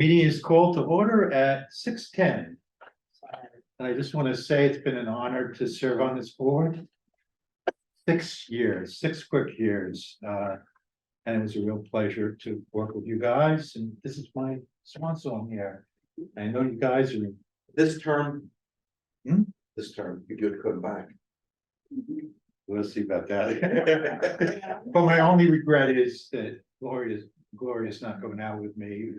Meeting is called to order at 6:10. I just want to say it's been an honor to serve on this board. 6 years, 6 quick years. And it was a real pleasure to work with you guys, and this is my swan song here. I know you guys are. This term. Hmm? This term, you're good to come back. We'll see about that. But my only regret is that Gloria's not going out with me.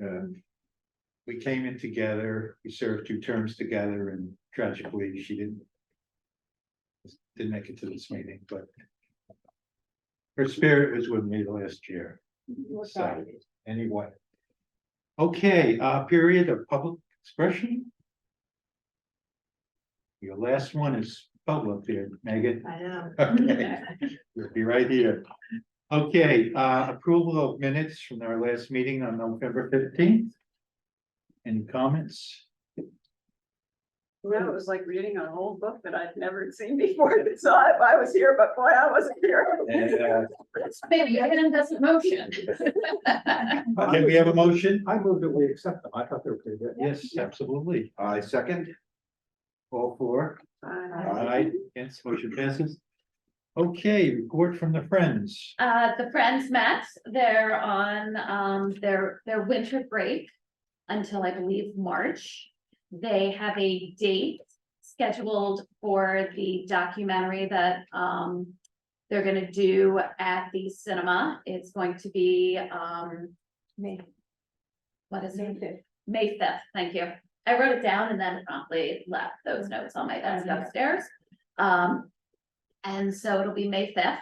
We came in together, we served 2 terms together, and tragically, she didn't make it to this meeting, but her spirit was with me last year. So, anyway. Okay, period of public expression. Your last one is public here, Megan. I know. Okay, you'll be right here. Okay, approval of minutes from our last meeting on November 15th. Any comments? Well, it was like reading an old book that I'd never seen before. So I was here, but boy, I wasn't here. And, Maybe Evan doesn't motion. can we have a motion? I moved that we accept them. I thought they were pretty good. Yes, absolutely. I second. All 4. Uh, Aye, against, motion passes. Okay, report from the Friends. The Friends met, they're on, their winter break until I believe March. They have a date scheduled for the documentary that, they're gonna do at the cinema. It's going to be, what is it? May 5th, thank you. I wrote it down and then promptly left those notes on my desk upstairs. And so it'll be May 5th.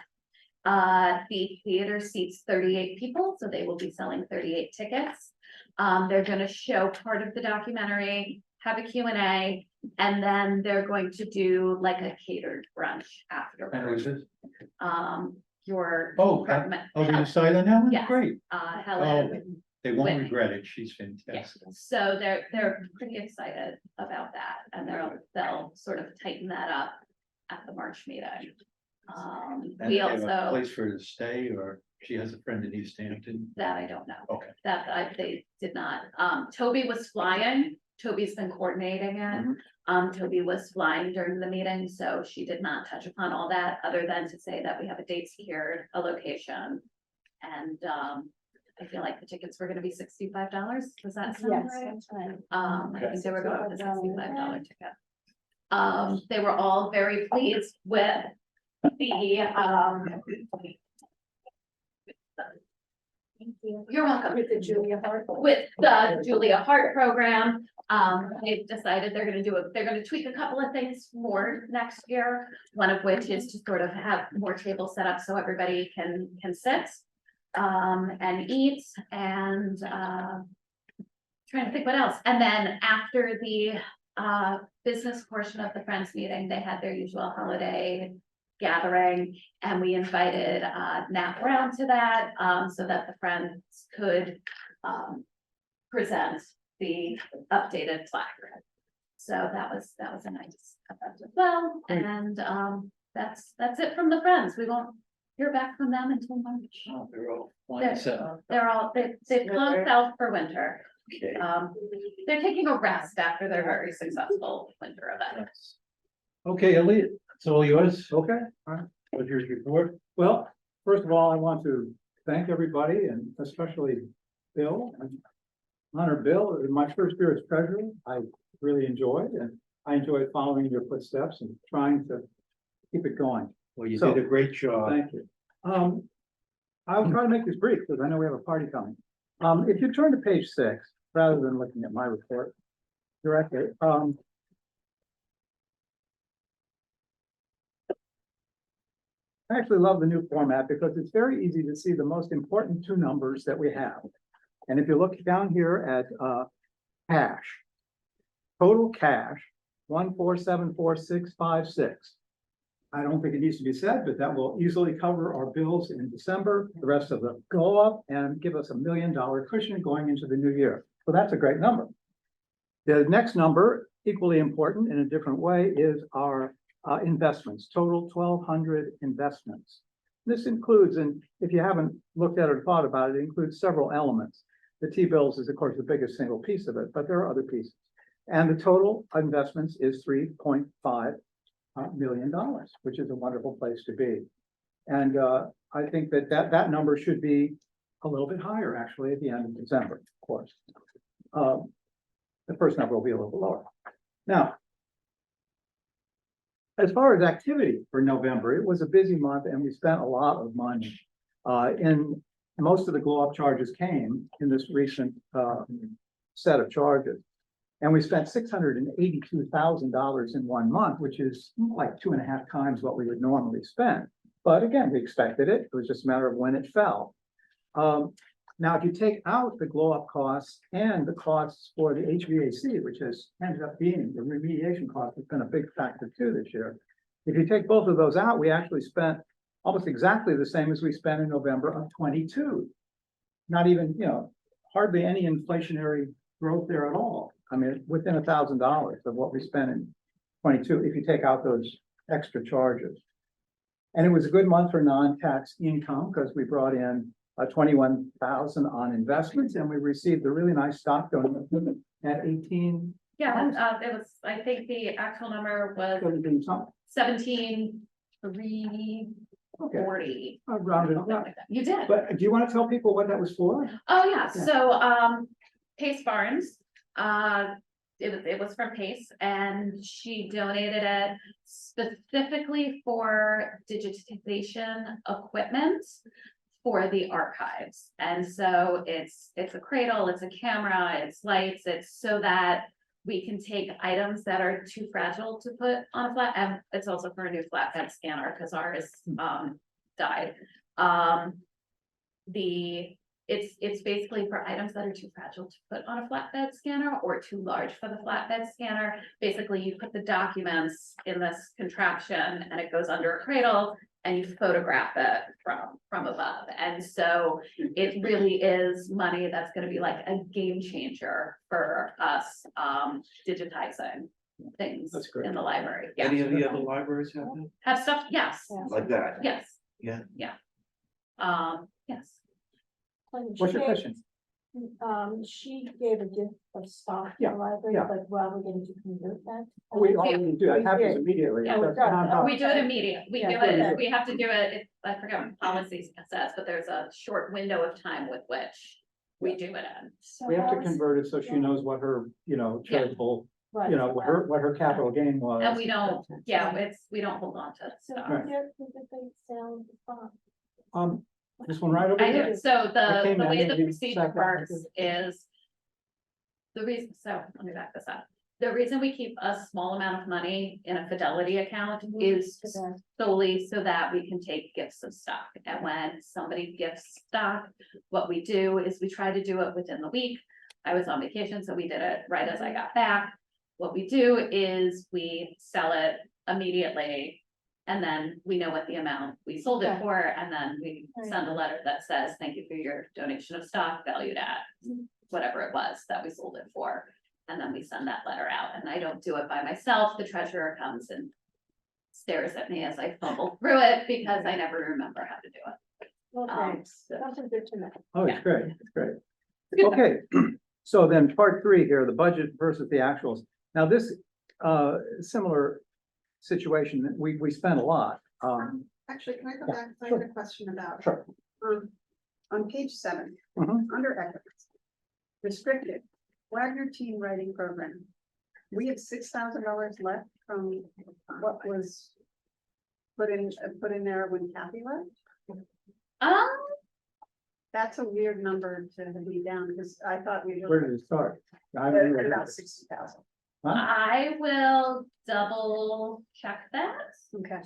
The theater seats 38 people, so they will be selling 38 tickets. They're gonna show part of the documentary, have a Q&A, and then they're going to do like a catered brunch And afterwards. who's this? Your. Oh, you decided on that one? Yes. Great. Helen. They won't Whitney. regret it. She's Yeah, fantastic. so they're pretty excited about that, and they'll sort of tighten that up at the March meeting. And We they have a also, place for her to stay, or she has a friend in East Hampton. that I don't know, Okay. they did not, Toby was flying, Toby's been coordinating it. Toby was flying during the meeting, so she did not touch upon all that, other than to say that we have a date secured, a location. And, I feel like the tickets were gonna be $65, does that sound Yes, right? that's right. I think they were going with a $65 ticket. They were all very pleased with the, you're welcome. With the Julia Hart. With the Julia Hart program, they've decided they're gonna tweak a couple of things for next year. One of which is to sort of have more tables set up so everybody can sit. And eat and, trying to think what else. And then after the, business portion of the Friends meeting, they had their usual holiday gathering. And we invited, Nat Brown to that, so that the Friends could, present the updated placard. So that was a nice event as well. Great. And, that's it from the Friends. We won't hear back from them until March. Oh, they're all flying south. They've gone south for winter. Okay. They're taking a rest after their very successful winter event. Okay, Elliot, it's all yours. Okay, all right. What's your report? Well, first of all, I want to thank everybody and especially Bill. And honor Bill, it was my first year as treasurer. I really enjoyed, and I enjoyed following in your footsteps and trying to keep it going. Well, you So- did a great job. Thank you. I'll try to make this brief because I know we have a party coming. If you turn to page 6, rather than looking at my report directly, I actually love the new format because it's very easy to see the most important 2 numbers that we have. And if you look down here at cash, total cash, 1474656. I don't think it needs to be said, but that will easily cover our bills in December. The rest of them go up and give us $1 million cushion going into the new year. So that's a great number. The next number, equally important in a different way, is our investments, total 1,200 investments. This includes, and if you haven't looked at or thought about it, it includes several elements. The T-bills is of course the biggest single piece of it, but there are other pieces. And the total investments is $3.5 million, which is a wonderful place to be. And I think that number should be a little bit higher actually at the end of December, of course. The first number will be a little bit lower. Now, as far as activity for November, it was a busy month and we spent a lot of money. And most of the glow up charges came in this recent set of charges. And we spent $682,000 in 1 month, which is like 2.5 times what we would normally spend. But again, we expected it. It was just a matter of when it fell. Now, if you take out the glow up costs and the costs for the HVAC, which has ended up being the remediation cost, has been a big factor too this year. If you take both of those out, we actually spent almost exactly the same as we spent in November of 22. Not even, hardly any inflationary growth there at all. I mean, within $1,000 of what we spent in 22, if you take out those extra charges. And it was a good month for non-tax income because we brought in 21,000 on investments and we received a really nice stock donation at 18. Yeah, it was, I think the actual number was 17,340. I rounded something up. like that. You did. But do you want to tell people what that was for? Oh, yeah, Yeah. so, Pace Barnes, it was from Pace, and she donated it specifically for digitization equipment for the archives. And so it's a cradle, it's a camera, it's lights, it's so that we can take items that are too fragile to put on a flat, and it's also for a new flatbed scanner, because ours, died. It's basically for items that are too fragile to put on a flatbed scanner or too large for the flatbed scanner. Basically, you put the documents in this contraption and it goes under a cradle and you photograph it from above. And so it really is money that's gonna be like a game changer for us, digitizing things That's great. in the library. Yeah, Any of the other libraries have that? have stuff, yes, Like that? yes, Yeah. yes. What's your question? She gave a gift of stock to Yeah, the library, yeah. but well, we're going to convert that. We already do, it happens did. immediately. Yeah, That's we've not- done We do it immediately. We Yeah, do it, okay. we have to do it, I forget what policy says, but there's a short window of time with which we do it in. So We have to how is- convert it so she knows what her, charitable, right, what her capital gain was. And we don't, we don't hold on to So stuff. Right. here, the big sale of the farm. This one right over I here. do, so I came the in way and the you procedure sat down and works is. The reason, so let me back this up. The reason we keep a small amount of money in a Fidelity account is For the- solely so that we can take gifts of stock. And when somebody gifts stock, what we do is we try to do it within the week. I was on vacation, so we did it right as I got back. What we do is we sell it immediately. And then we know what the amount we sold it Okay. for, and then we Right. send a letter that says, thank you for your donation of stock valued at whatever it was that we sold it for. And then we send that letter out, and I don't do it by myself. The treasurer comes and stares at me as I fumble through it because I never remember how to do it. Well, thanks. so- Something good to know. Oh, Yeah. it's great, it's great. Good. Okay, so then part 3 here, the budget versus the actuals. Now this, similar situation, that we spent a lot. Actually, can I go Yeah, back? I sure. have a question about, Sure. on page 7, Mhm. under equities. Restricted, Wagner Teen Writing Program. We have $6,000 left from what was put in there when Kathy left. That's a weird number to be down, because I thought we Where were did it start? I at remember about that. 60,000. I will double check that. Okay.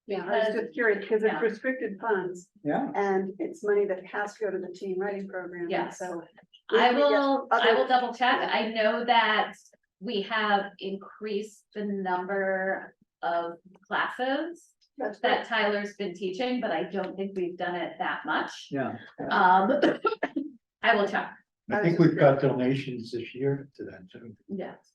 Yeah, I was Because- just curious, because yeah. it's restricted funds Yeah, and it's money that has to go to the teen writing program. and Yes. So. I if we get will other- double check. I know that we have increased the number of classes That's that right. Tyler's been teaching, but I don't think we've done it that much. yeah. I will check. I think we've got donations this year to that too. Yes.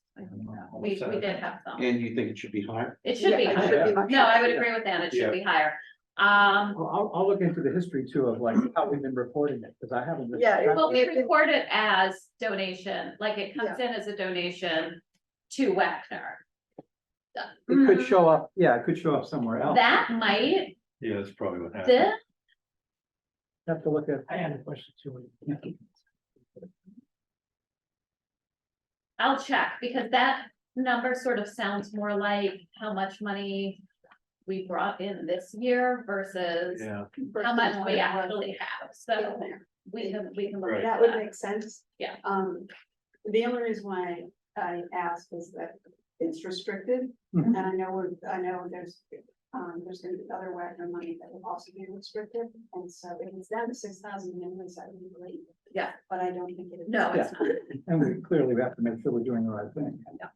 We did have some. And you think it should be higher? It should be Yeah, it higher. should be much No, I would higher. agree with that. It Yeah. should be higher. I'll look into the history too of like how we've been reporting it, because I haven't. Yeah, well, we It- it- report it as donation, like it comes in as a donation to Wagner. It could show up, yeah, it could show up somewhere else. That might, Yeah, that's probably what happened. this, Have to look at. I had a question too. I'll check, because that number sort of sounds more like how much money we brought in this year versus Yeah, how much we actually have, so we can look Right. at That would that. make sense. Yeah. The only reason why I asked is that it's restricted, Mhm. and I know there's gonna be other Wagner money that will also be restricted, and so if it's down to 6,000 members, that would be great. Yeah. But I don't think it is. No, it's not. And we clearly have to make sure we're doing the right thing. Yeah.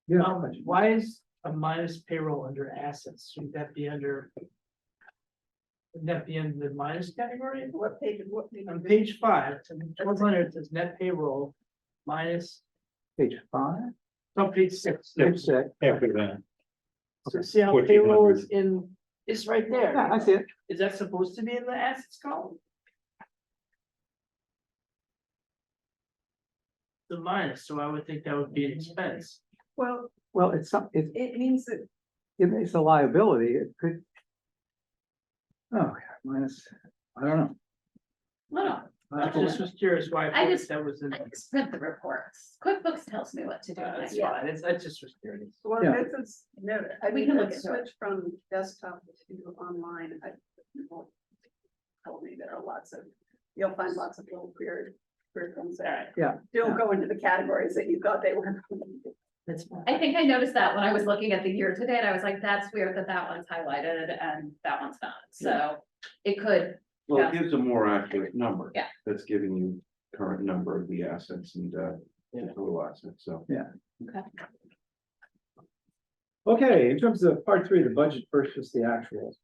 Yeah. Why is a minus payroll under assets? Should that be under? Would that be in the minus category? What page? On page 5, 100 says net payroll minus, Page 5, on page 6. page 6. after that. So see how 1400. payroll is in, it's right there. Yeah, I see it. Is that supposed to be in the assets column? The minus, so I would think that would be an expense. Well, Well, it's some, it means that it's a liability. It could. Oh, minus, I don't know. No, I just was curious why I just- that was in. I just print the reports. QuickBooks tells me what to do. That's Yeah. fine, I just was curious. Well, Yeah. this is, no, I We mean, can look let's into it. switch from desktop to online. People told me there are lots of, you'll find lots of little weird things there. Yeah. Don't go into the categories that you thought they were. That's fine. I think I noticed that when I was looking at the year to date, I was like, that's weird that that one's highlighted and that one's not, so it could, Well, Yeah. it gives a more accurate number. Yeah. That's giving you current number of the assets and, Yeah. total assets, so. Okay, in terms of part 3, the budget versus the actuals.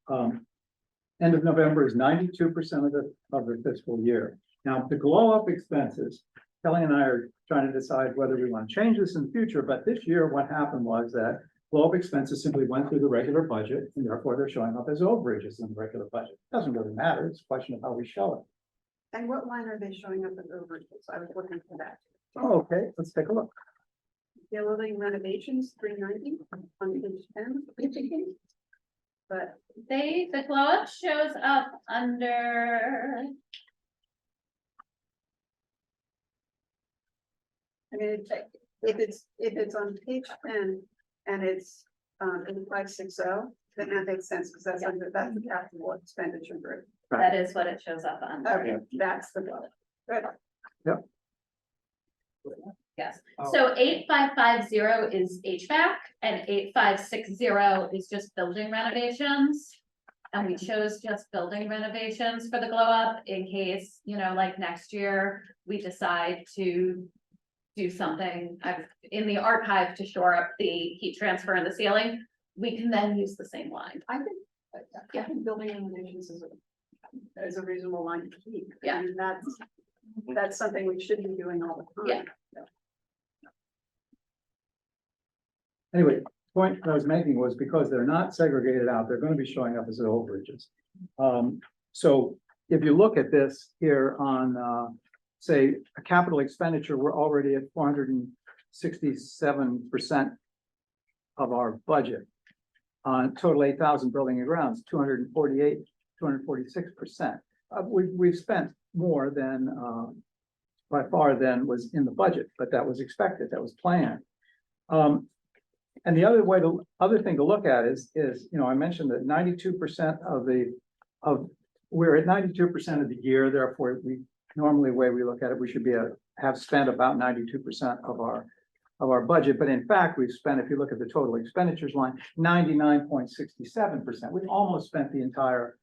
End of November is 92% of the fiscal year. Now, the glow up expenses, Kelly and I are trying to decide whether we want to change this in the future, but this year what happened was that glow up expenses simply went through the regular budget, and therefore they're showing up as overages in the regular budget. Doesn't really matter, it's a question of how we show it. And what line are they showing up as overages? I was looking for that. Oh, okay, let's take a look. Building renovations, 390 on page 10. But the glow up shows up under, I mean, if it's on page 10 and it's in 560, then that makes sense, because that's the capital expenditure group. that is what it shows up under, Okay, that's the one. Good. yes. Oh. So 8550 is HVAC and 8560 is just building renovations. And we chose just building renovations for the glow up in case, like next year, we decide to do something in the archive to shore up the heat transfer in the ceiling. We can then use the same line. I think building renovations is a reasonable line to keep. Yeah. I mean, that's something we should be doing all the time. Anyway, the point I was making was because they're not segregated out, they're gonna be showing up as overages. So if you look at this here on, say, a capital expenditure, we're already at 467% of our budget. On total 8,000 building and grounds, 246%. We've spent more than, by far than was in the budget, but that was expected, that was planned. And the other thing to look at is, I mentioned that 92% we're at 92% of the year, therefore normally the way we look at it, we should have spent about 92% of our budget, but in fact, we've spent, if you look at the total expenditures line, 99.67%. We've almost spent the entire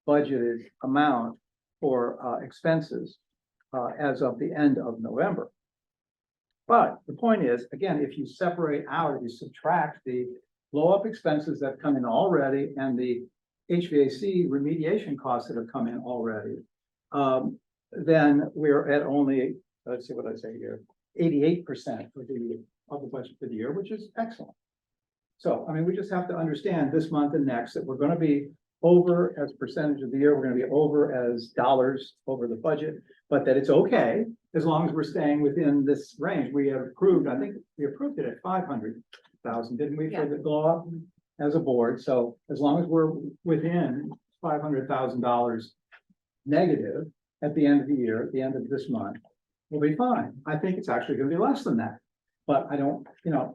budgeted amount for expenses as of the end of November. But the point is, again, if you separate out, if you subtract the blow up expenses that come in already and the HVAC remediation costs that have come in already, then we're at only, let's see what I say here, 88% of the budget for the year, which is excellent. So, I mean, we just have to understand this month and next that we're going to be over as a percentage of the year, we're gonna be over as dollars over the budget, but that it's okay as long as we're staying within this range. We have approved, I think we approved it at 500,000, didn't we, for the glow up as a board? So as long as we're within $500,000 negative at the end of the year, at the end of this month, we'll be fine. I think it's actually gonna be less than that. But I don't,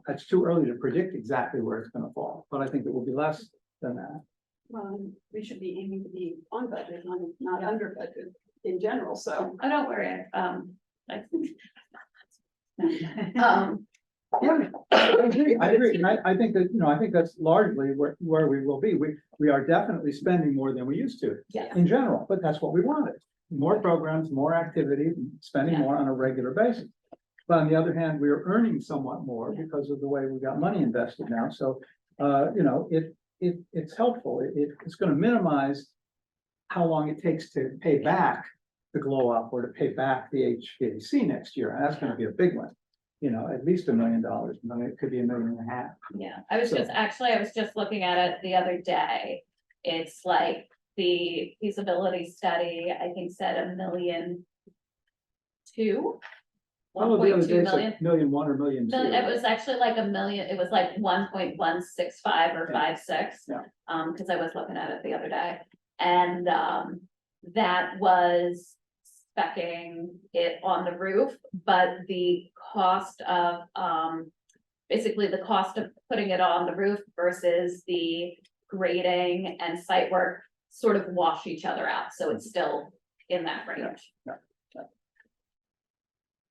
it's too early to predict exactly where it's gonna fall, but I think it will be less than that. Well, we should be aiming to be on budget, not under budget in general, so. Oh, don't worry, I think. Yeah, I agree, and I think that, I think that's largely where we will be. We are definitely spending more than we used to Yeah. in general, but that's what we wanted. More programs, more activity, spending Yeah. more on a regular basis. But on the other hand, we are earning somewhat more because of the way we got money invested now, so, it's helpful. It's gonna minimize how long it takes to pay back the glow up or to pay back the HVAC next year, and that's gonna be a big one. At least $1 million, it could be $1.5 million. Yeah, I was So- just looking at it the other day. It's like the feasibility study, I think said 1.2 million. Oh, the other 1.2 day million. said 1,000,001 or 1,000,002. No, it was actually like 1 million, it was like 1.165 or Yeah. 56. Yeah. Cause I was looking at it the other day, and, that was speccing it on the roof, but the cost of, basically the cost of putting it on the roof versus the grading and site work sort of wash each other out, so it's still in that range.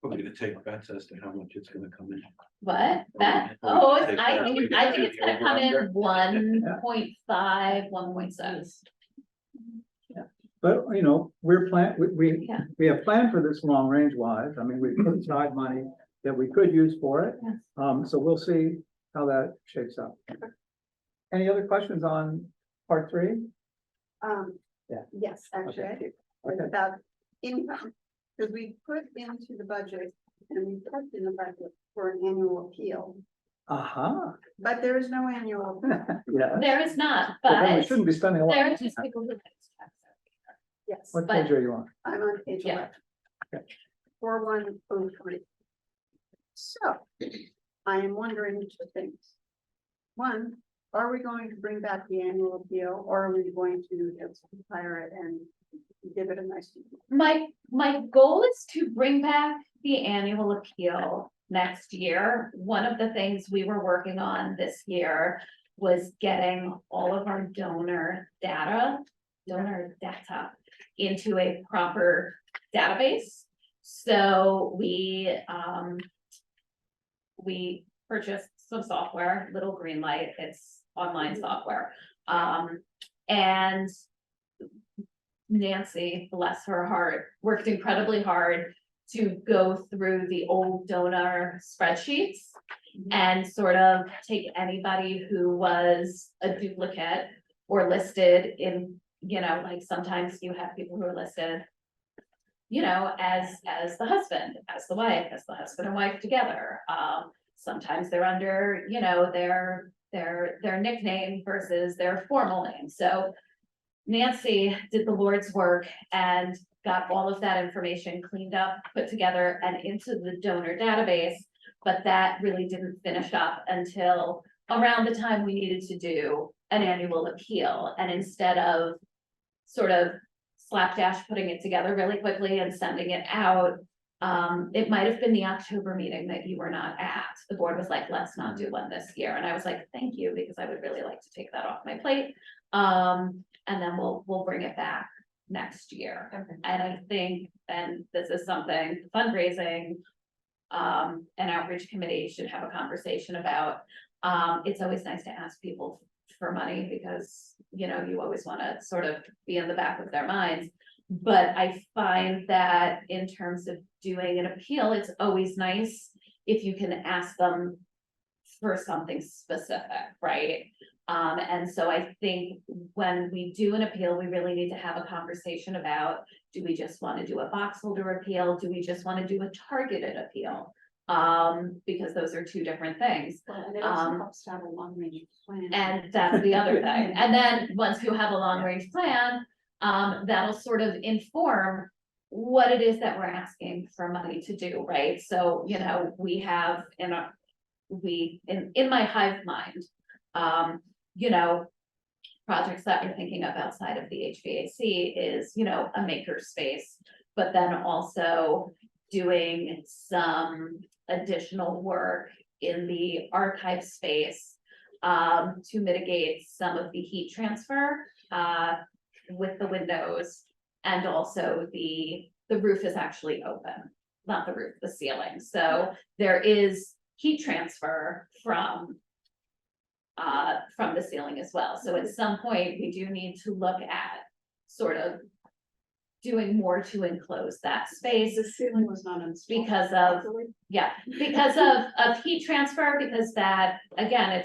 We're gonna take bets as to how much it's gonna come in. What? That, Well, oh, take I that. think it's gonna come in Over-under. 1.5, 1.6. But, we're Yeah. we have planned for this long range wise. I mean, we put aside money that we could use for it. Yes. So we'll see how that shapes up. Any other questions on part 3? Yeah. Yes, actually, I do. It's Okay. about income, because we put into the budget and we put in the budget for an annual appeal, Aha, but there is no annual. yeah. There is not, Well, then we but shouldn't be spending a lot. there are just people who. Yes, What but- page are you on? I'm on page Yeah. 11. 4103. So, I am wondering 2 things. One, are we going to bring back the annual appeal, or are we going to just hire it and give it a nice? My goal is to bring back the annual appeal next year. One of the things we were working on this year was getting all of our donor data into a proper database. So we purchased some software, Little Green Light, it's online software. And Nancy, bless her heart, worked incredibly hard to go through the old donor spreadsheets and sort of take anybody who was a duplicate or listed in, like sometimes you have people who are listed, as the husband, as the wife, as the husband and wife together. Sometimes they're under, their nickname versus their formal name. So Nancy did the Lord's work and got all of that information cleaned up, put together and into the donor database. But that really didn't finish up until around the time we needed to do an annual appeal. And instead of sort of slapdash putting it together really quickly and sending it out, it might have been the October meeting that you were not at. The board was like, let's not do one this year. And I was like, thank you, because I would really like to take that off my plate. And then we'll bring it back next year. Okay. And I think, and this is something fundraising, an outreach committee should have a conversation about. It's always nice to ask people for money because, you always want to sort of be in the back of their minds. But I find that in terms of doing an appeal, it's always nice if you can ask them for something specific, right? And so I think when we do an appeal, we really need to have a conversation about, do we just want to do a box holder appeal? Do we just want to do a targeted appeal? Because those are two different things. Well, and it also Um, helps to have a long range plan. And that's the other thing. And then once you have a long range plan, that'll sort of inform what it is that we're asking for money to do, right? So, you know, we have in my hive mind, you know, projects that we're thinking of outside of the HVAC is, you know, a maker space, but then also doing some additional work in the archive space to mitigate some of the heat transfer with the windows. And also the roof is actually open, not the roof, the ceiling. So there is heat transfer from the ceiling as well. So at some point, we do need to look at sort of doing more to enclose that space. The ceiling was not installed. Because of, properly. yeah, because of heat transfer, because that, again,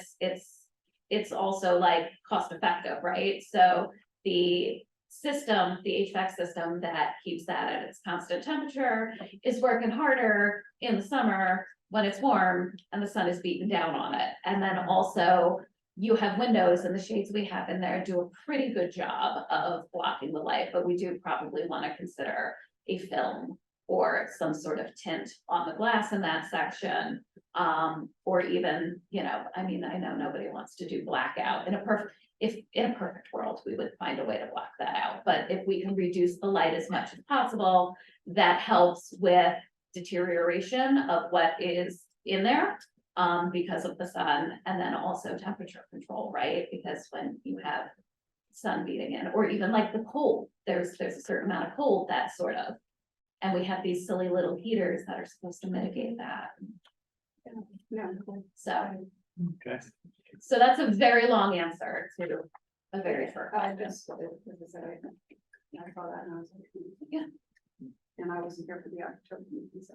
it's also like cost effective, right? So the system, the HVAC system that keeps that at its constant temperature is working harder in the summer when it's warm and the sun is beating down on it. And then also you have windows, and the shades we have in there do a pretty good job of blocking the light, but we do probably want to consider a film or some sort of tint on the glass in that section. Or even, you know, I mean, I know nobody wants to do blackout. In a perfect world, we would find a way to block that out. But if we can reduce the light as much as possible, that helps with deterioration of what is in there because of the sun, and then also temperature control, right? Because when you have sun beating in, or even like the cold, there's a certain amount of cold that sort of, and we have these silly little heaters that are supposed to mitigate that. Yeah. So, Okay. so that's a very long answer to a very short I question. just, as I said, I saw that and I was like. Yeah. And I wasn't here for the October meeting, so.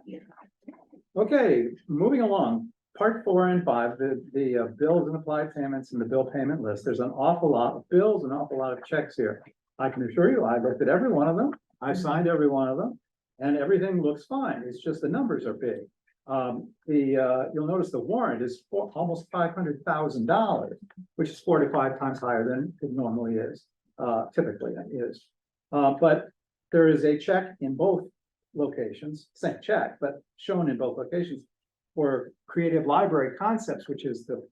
Okay, moving along, part 4 and 5, the bills and applied payments and the bill payment list. There's an awful lot of bills, an awful lot of checks here. I can assure you, I looked at every one of them, I signed every one of them, and everything looks fine. It's just the numbers are big. You'll notice the warrant is almost $500,000, which is 4 to 5 times higher than it normally is, typically it is. But there is a check in both locations, same check, but shown in both locations for Creative Library Concepts, which is the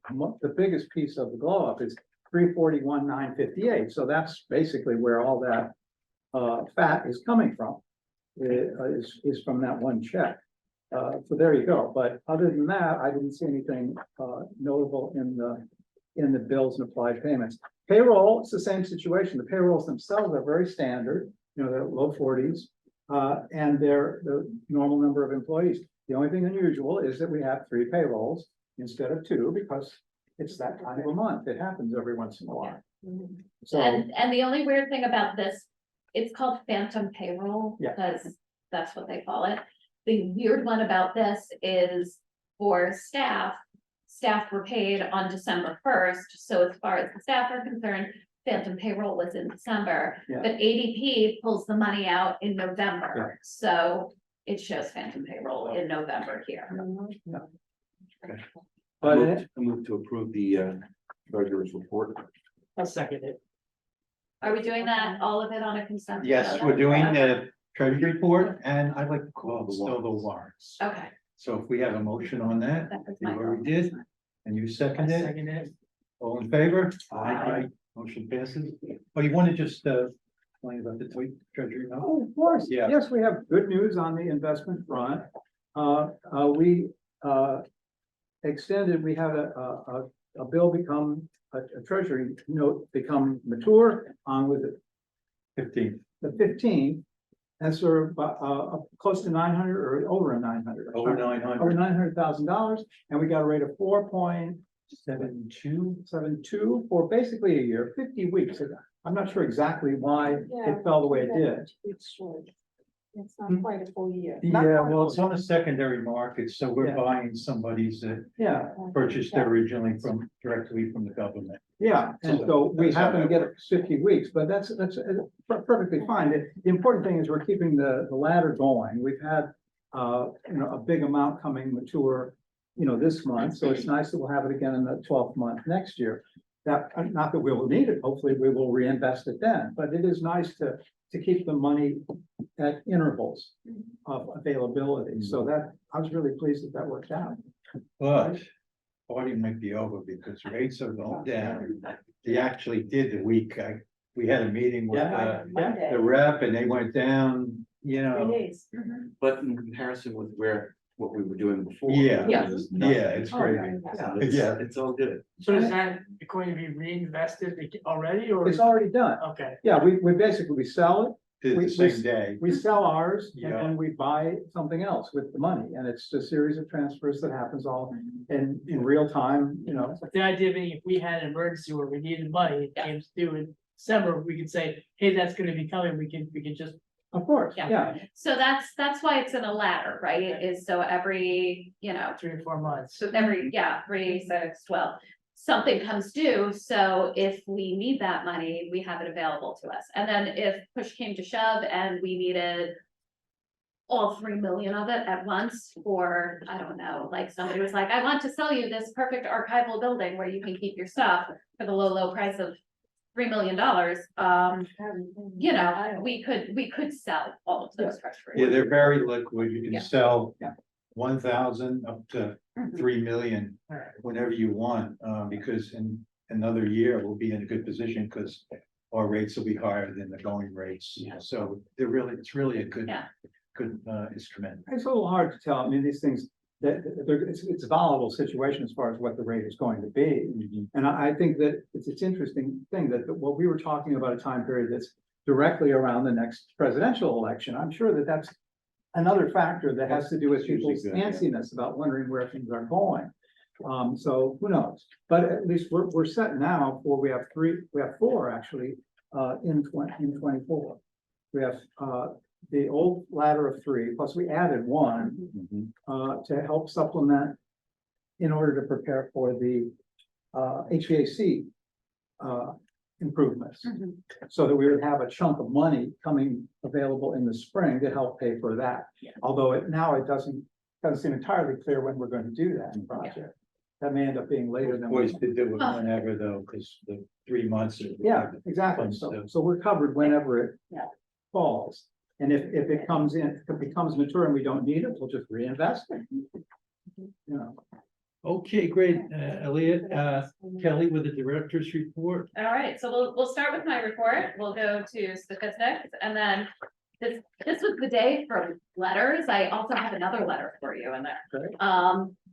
biggest piece of the glow up, is $341,958. So that's basically where all that fat is coming from. It is from that one check. So there you go. But other than that, I didn't see anything notable in the bills and applied payments. Payroll, it's the same situation. The payrolls themselves are very standard, you know, they're low 40s, and they're the normal number of employees. The only thing unusual is that we have 3 payrolls instead of 2, because it's that time of a month. It happens every once in a while. So, And the only weird thing about this, it's called phantom payroll, Yeah. because that's what they call it. The weird one about this is for staff were paid on December 1st, so as far as the staff are concerned, phantom payroll was in December. Yeah. But ADP pulls the money out in November, so it shows phantom payroll in November here. but I move to approve the treasurer's report. I'll second it. Are we doing that, all of it on a consent? Yes, agenda? we're doing the treasury report, and I'd like to call The still the warrants. Okay. So if we have a motion on that, That was you my already vote. did, and you I seconded it, second it. all in favor? Aye. Motion passes. Oh, you want to just explain about the treasury note? Oh, of course, Yeah. yes, we have good news on the investment front. We extended, we had a bill become, a treasury note become mature on with it 15. the 15th. And sort of close to 900 or over a 900. Over 900. Over $900,000, and we got a rate of 4.72 72. for basically a year, 50 weeks. I'm not sure exactly why it fell the way it did. It's short. It's Hmm. not quite a full year. Yeah, well, it's on the secondary market, so we're Yeah. buying somebody's that Yeah, purchased originally directly from the government. yeah, and so we That's how happen to that get it 50 weeks, but that's perfectly fine. The important thing is we're keeping the ladder going. We've had a big amount coming mature, this month, so it's nice that we'll have it again in the 12th month next year. That, not that we will need it, hopefully we will reinvest it then, but it is nice to keep the money at intervals of availability, so that, I was really pleased that worked out. But party might be over because rates are going down. They actually did the week, we had a meeting with the rep and they went down, But in comparison with what we were doing before. Yeah. it was nothing. It's crazy. So it's- Yeah. It's all good. So is that going to be reinvested already or? It's already done. Okay, Yeah, we basically, we sell it, Did We- the same day. we sell ours, and Yeah. then we buy something else with the money, and it's a series of transfers that happens all in real time, but the idea being if we had an emergency where we needed money, it came due in December, we could say, hey, that's gonna be coming, we can just. of course, Yeah. yeah. So that's why it's in a ladder, right? Is so every, 3 or 4 months. so every, 3, 6, 12, something comes due, so if we need that money, we have it available to us. And then if push came to shove and we needed all 3 million of it at once, or I don't know, like somebody was like, I want to sell you this perfect archival building where you can keep your stuff for the low price of $3 million. We could sell all of those treasuries. Yeah, they're very liquid. You Yeah. can sell Yeah. 1,000 up to Mhm. 3 million Alright. whenever you want, because in another year we'll be in a good position because our rates will be higher than the going rates. Yeah. So it's really a good, Yeah. good instrument. It's a little hard to tell, I mean, these things, it's a volatile situation as far as what the rate is going to be. And I think that it's interesting thing that what we were talking about a time period that's directly around the next presidential election, I'm sure that that's another factor that has to do with That's usually people's good, yeah. antsiness about wondering where things are going. So who knows, but at least we're set now we have 4 actually, in 24. We have, the old ladder of 3, plus we added 1, to help supplement in order to prepare for the HVAC improvements, Mhm. so that we would have a chunk of money coming available in the spring to help pay for that. Yeah. Although it doesn't seem entirely clear when we're going to do that project. That may end up being later than. Always to do it whenever though, because the 3 months. Yeah, exactly. So we're covered whenever it Yeah. falls. And if it comes in, if it becomes mature and we don't need it, we'll just reinvest it. Okay, great, Elliot, Kelly with the director's report. All right, so we'll start with my report. We'll go to statistics and then this was the day for letters. I also have another letter for you in there. Okay.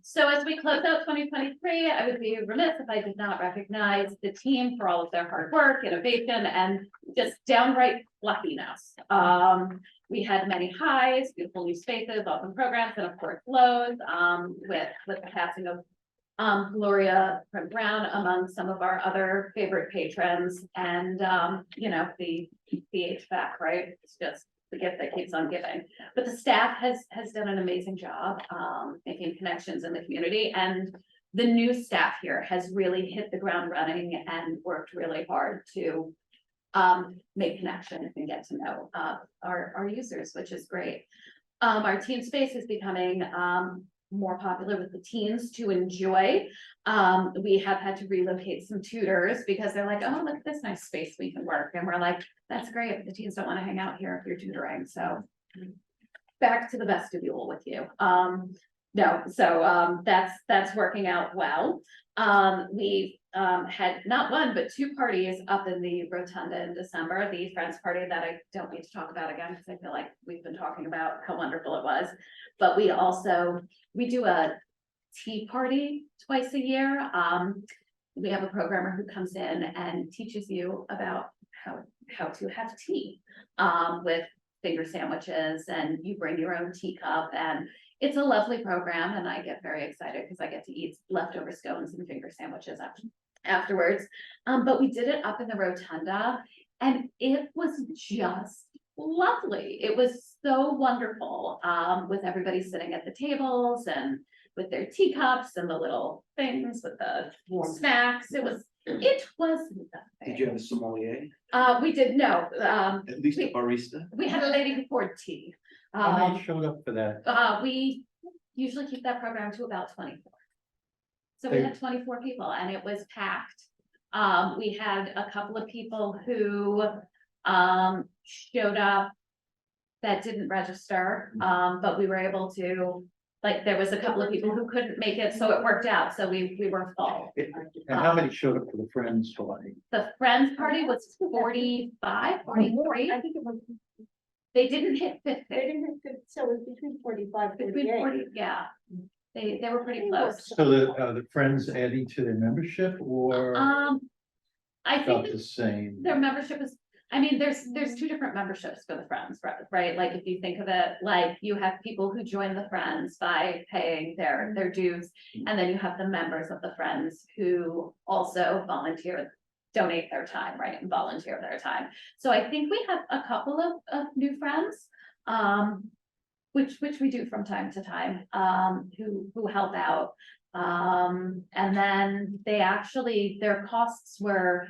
So as we close out 2023, I would be remiss if I did not recognize the team for all of their hard work, innovation, and just downright fluffiness. We had many highs, beautiful new spaces, awesome programs, and of course lows, with the passing of Gloria Brown among some of our other favorite patrons, and the HVAC, right? It's just the gift that keeps on giving. But the staff has done an amazing job making connections in the community, and the new staff here has really hit the ground running and worked really hard to make connections and get to know our users, which is great. Our teen space is becoming more popular with the teens to enjoy. We have had to relocate some tutors because they're like, oh, look at this nice space we can work. And we're like, that's great. The teens don't want to hang out here if you're tutoring. So back to the vestibule with you. That's working out well. We had not 1, but 2 parties up in the rotunda in December, the Friends party that I don't need to talk about again, because I feel like we've been talking about how wonderful it was. But we do a tea party twice a year. We have a programmer who comes in and teaches you about how to have tea with finger sandwiches, and you bring your own teacup, and it's a lovely program, and I get very excited because I get to eat leftover scones and finger sandwiches afterwards. But we did it up in the rotunda, and it was just lovely. It was so wonderful, with everybody sitting at the tables and with their teacups and the little things with the snacks. It was nothing. Did you have a sommelier? We did, no, At least a barista? we had a lady who poured tea. How many Um, showed up for that? we usually keep that program to about 24. So we They- had 24 people and it was packed. We had a couple of people who, showed up that didn't register, but we were able to, like, there was a couple of people who couldn't make it, so it worked out, so we were full. And how many showed up for the Friends party? The Friends party was 45, 43. I think it was, They didn't hit 50. they didn't, so it was between 45, Between 48. 40, yeah. They were pretty close. So the Friends adding to their membership or I about think the same? their membership is, I mean, there's two different memberships for the Friends, right? Like, if you think of it, like, you have people who join the Friends by paying their dues. And then you have the members of the Friends who also volunteer, donate their time, right, and volunteer their time. So I think we have a couple of new friends, which we do from time to time, who help out. And then they actually, their costs were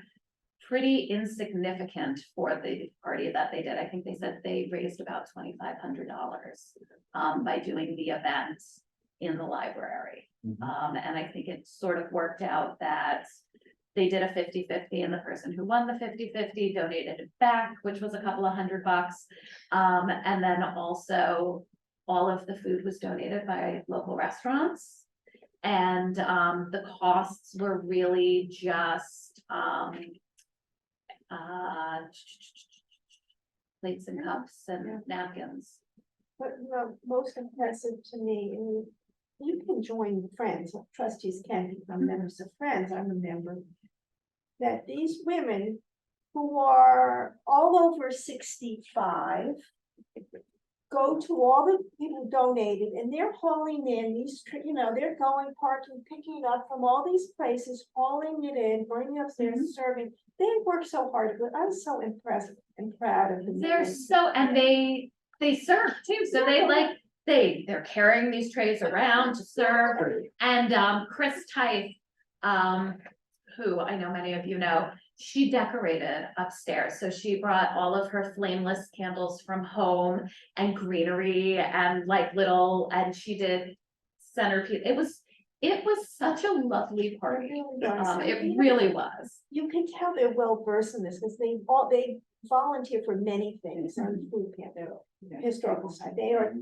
pretty insignificant for the party that they did. I think they said they raised about $2,500 by doing the event in the library. Mhm. And I think it sort of worked out that they did a 50-50 and the person who won the 50-50 donated it back, which was a couple of $100. And then also all of the food was donated by local restaurants. And the costs were really just plates and cups and napkins. But most impressive to me, and you can join Friends, trustees can become members of Friends, I'm a member. That these women who are all over 65 go to all the people donated and they're hauling in these, they're going parking, picking it up from all these places, hauling it in, bringing upstairs, serving. They work so hard, but I'm so impressed and proud of them. They're so, and they serve too, so they're carrying these trays around to serve. And Chris Type, who I know many of you know, she decorated upstairs. So she brought all of her flameless candles from home and greenery and like and she did centerpiece. It was such a lovely party. It really was. You can tell they're well versed in this because they volunteer for many things on the food pantry, historical side. They are,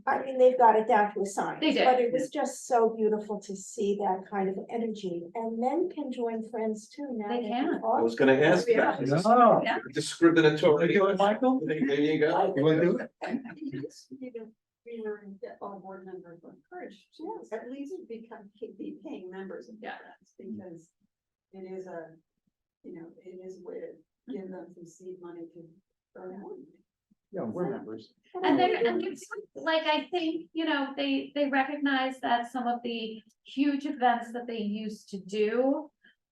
I mean, they've got it down to a science. They do. But it was just so beautiful to see that kind of energy. And men can join Friends too now. They can. I was gonna ask Yeah. that. No. Yeah. Discriminatory. You do it, Michael? There you go. You wanna do it? We were, all board members were encouraged to at least be paying members of the Yeah. Friends, because it is it is a way to give them some seed money to earn money. Yeah, we're members. And it's like, I think, they recognize that some of the huge events that they used to do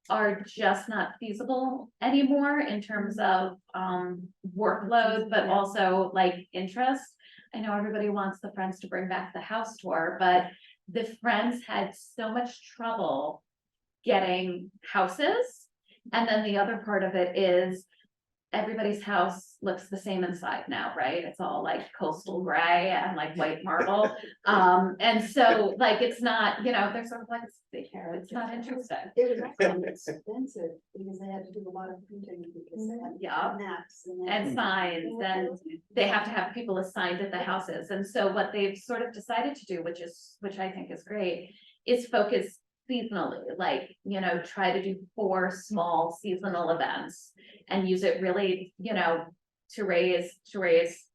are just not feasible anymore in terms of workload, but also like interest. I know everybody wants the Friends to bring back the house tour, but the Friends had so much trouble getting houses. And then the other part of it is everybody's house looks the same inside now, right? It's all like coastal gray and like white marble. And so like, it's not, they're sort of like, it's not interesting. It was also expensive because they had to do a lot of printing because they had Yeah. maps And signs, and they have to have people assigned at the houses. And so what they've sort of decided to do, which I think is great, is focus seasonally, like, try to do 4 small seasonal events and use it really, to raise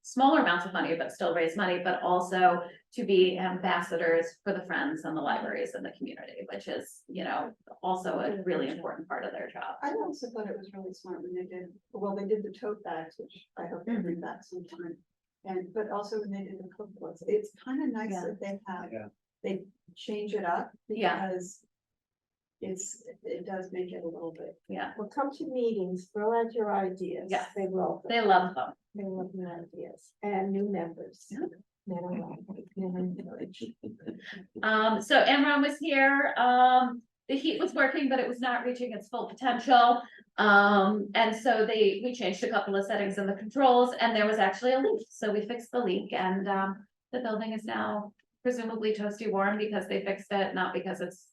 smaller amounts of money, but still raise money, but also to be ambassadors for the Friends and the libraries in the community, which is, also a really important part of their job. I also thought it was really smart when they did the tote bags, which I hope they bring back sometime. But also when they did the cookbooks, it's kind of nice Yeah. that they have, Yeah. they change it up Yeah. because it does make it a little bit. Well, come to meetings, throw out your ideas. Yes. They will. They love them. They love new ideas and new members. Yeah. Men are welcome, men are encouraged. So Amron was here, the heat was working, but it was not reaching its full potential. And so we changed a couple of settings in the controls and there was actually a leak. So we fixed the leak and, the building is now presumably toasty warm because they fixed it, not because it's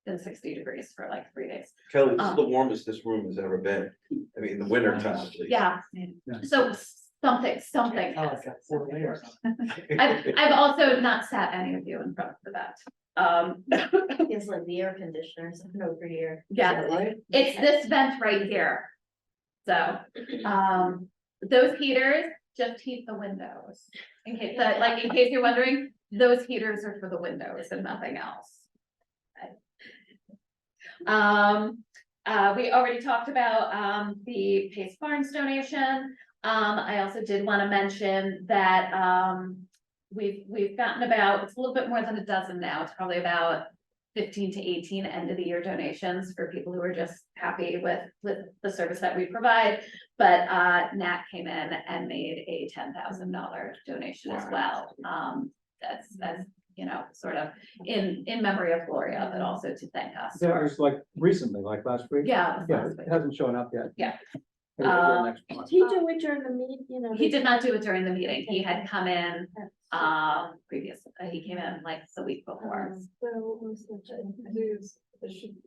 been 60 degrees for like 3 days. Kelly, this is the warmest this room has ever been. I mean, in the winter time, at least. Yeah, so something. Oh, it's got 4 layers. I've also not sat any of you in front of the bed. It's like the air conditioners over here. Yeah. Right? It's this vent right here. So, those heaters just heat the windows. In case you're wondering, those heaters are for the windows and nothing else. We already talked about, the Pace Barnes donation. I also did want to mention that, we've gotten about, it's a little bit more than a dozen now. It's probably about 15 to 18 end of the year donations for people who are just happy with the service that we provide. But Nat came in and made a $10,000 donation as well. That's you know, sort of in memory of Gloria, but also to thank us. That was like recently, like last week. Yeah, it was Yeah, last it week. hasn't shown up yet. Yeah. Maybe we'll do it next Did month. he do it during the meeting, you know? He did not do it during the meeting. He had come in he came in like the week before.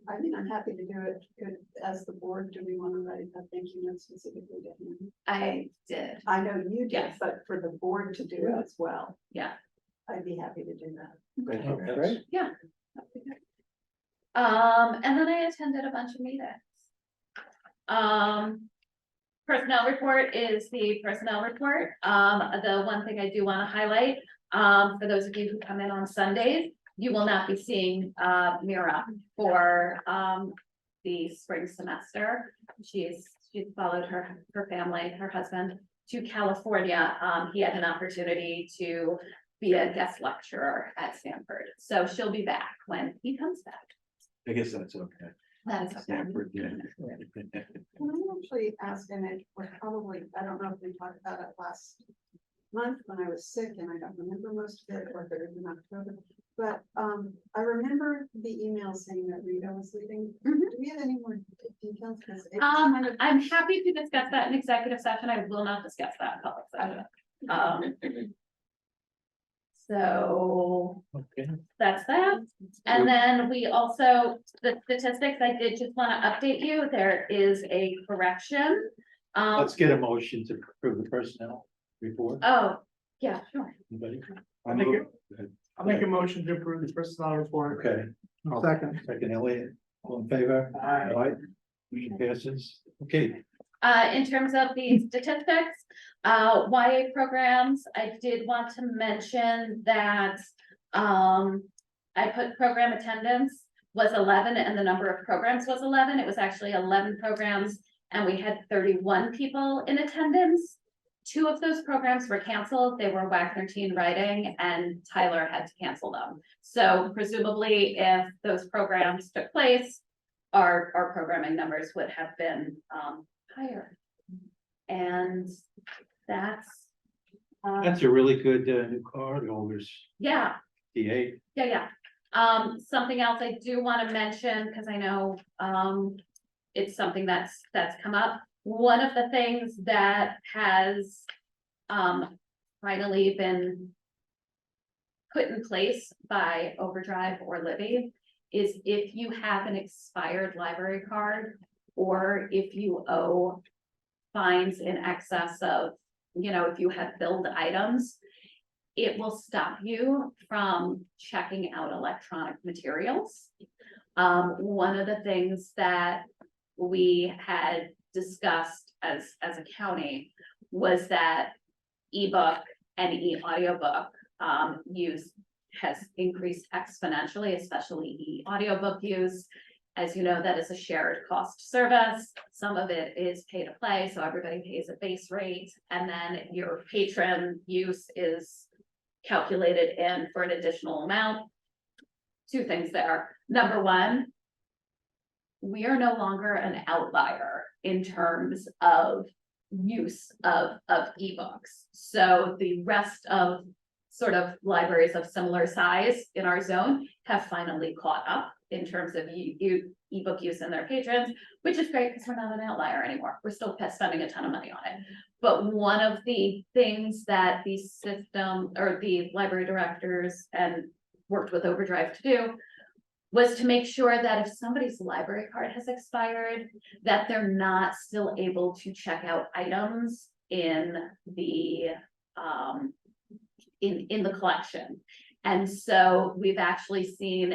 I mean, I'm happy to do it. As the board, do we want to write a thank you note specifically to him? I did. I know you did, Yes. but for the board to do it as well. Yeah. I'd be happy to do that. Thank you. Okay, great. And then I attended a bunch of meetings. Personnel report is the personnel report. The one thing I do want to highlight, for those of you who come in on Sundays, you will not be seeing Mira for the spring semester. She's followed her family, her husband to California. He had an opportunity to be a guest lecturer at Stanford. So she'll be back when he comes back. I guess that's okay. That is okay. Stanford, yeah. Can I actually ask, and it was probably, I don't know if we talked about it last month when I was sick and I don't remember most of it, or if it was in October. But I remember the email saying that Rita was leaving. Mhm. Do we have any more details? 'Cause it's kind of- I'm happy to discuss that in executive session. I will not discuss that in public session. So Okay. that's that. And then we also, the statistics, I did just want to update you. There is a correction. Let's get a motion to approve the personnel report. Oh, yeah, sure. Anybody? I'll make a motion to approve the personnel report. Okay, Second. second Elliot, all in favor? Aye. Motion passes. Okay, In terms of the statistics, YA programs, I did want to mention that, I put program attendance was 11 and the number of programs was 11. It was actually 11 programs and we had 31 people in attendance. 2 of those programs were canceled. They were Wagner Teen Writing and Tyler had to cancel them. So presumably if those programs took place, our programming numbers would have been, higher. And that's, that's a really good new card holders, yeah, D8. yeah. Something else I do want to mention, because I know, it's something that's come up. One of the things that has, finally been put in place by Overdrive or Libby is if you have an expired library card, or if you owe fines in excess of, you know, if you have billed items, it will stop you from checking out electronic materials. One of the things that we had discussed as a county was that ebook and e-audiobook use has increased exponentially, especially e-audiobook use. As you know, that is a shared cost service. Some of it is pay to play, so everybody pays a base rate, and then your patron use is calculated in for an additional amount. 2 things there. Number one, we are no longer an outlier in terms of use of ebooks. So the rest of sort of libraries of similar size in our zone have finally caught up in terms of ebook use in their patrons, which is great because we're not an outlier anymore. We're still spending a ton of money on it. But one of the things that the system or the library directors and worked with Overdrive to do was to make sure that if somebody's library card has expired, that they're not still able to check out items in the in the collection. And so we've actually seen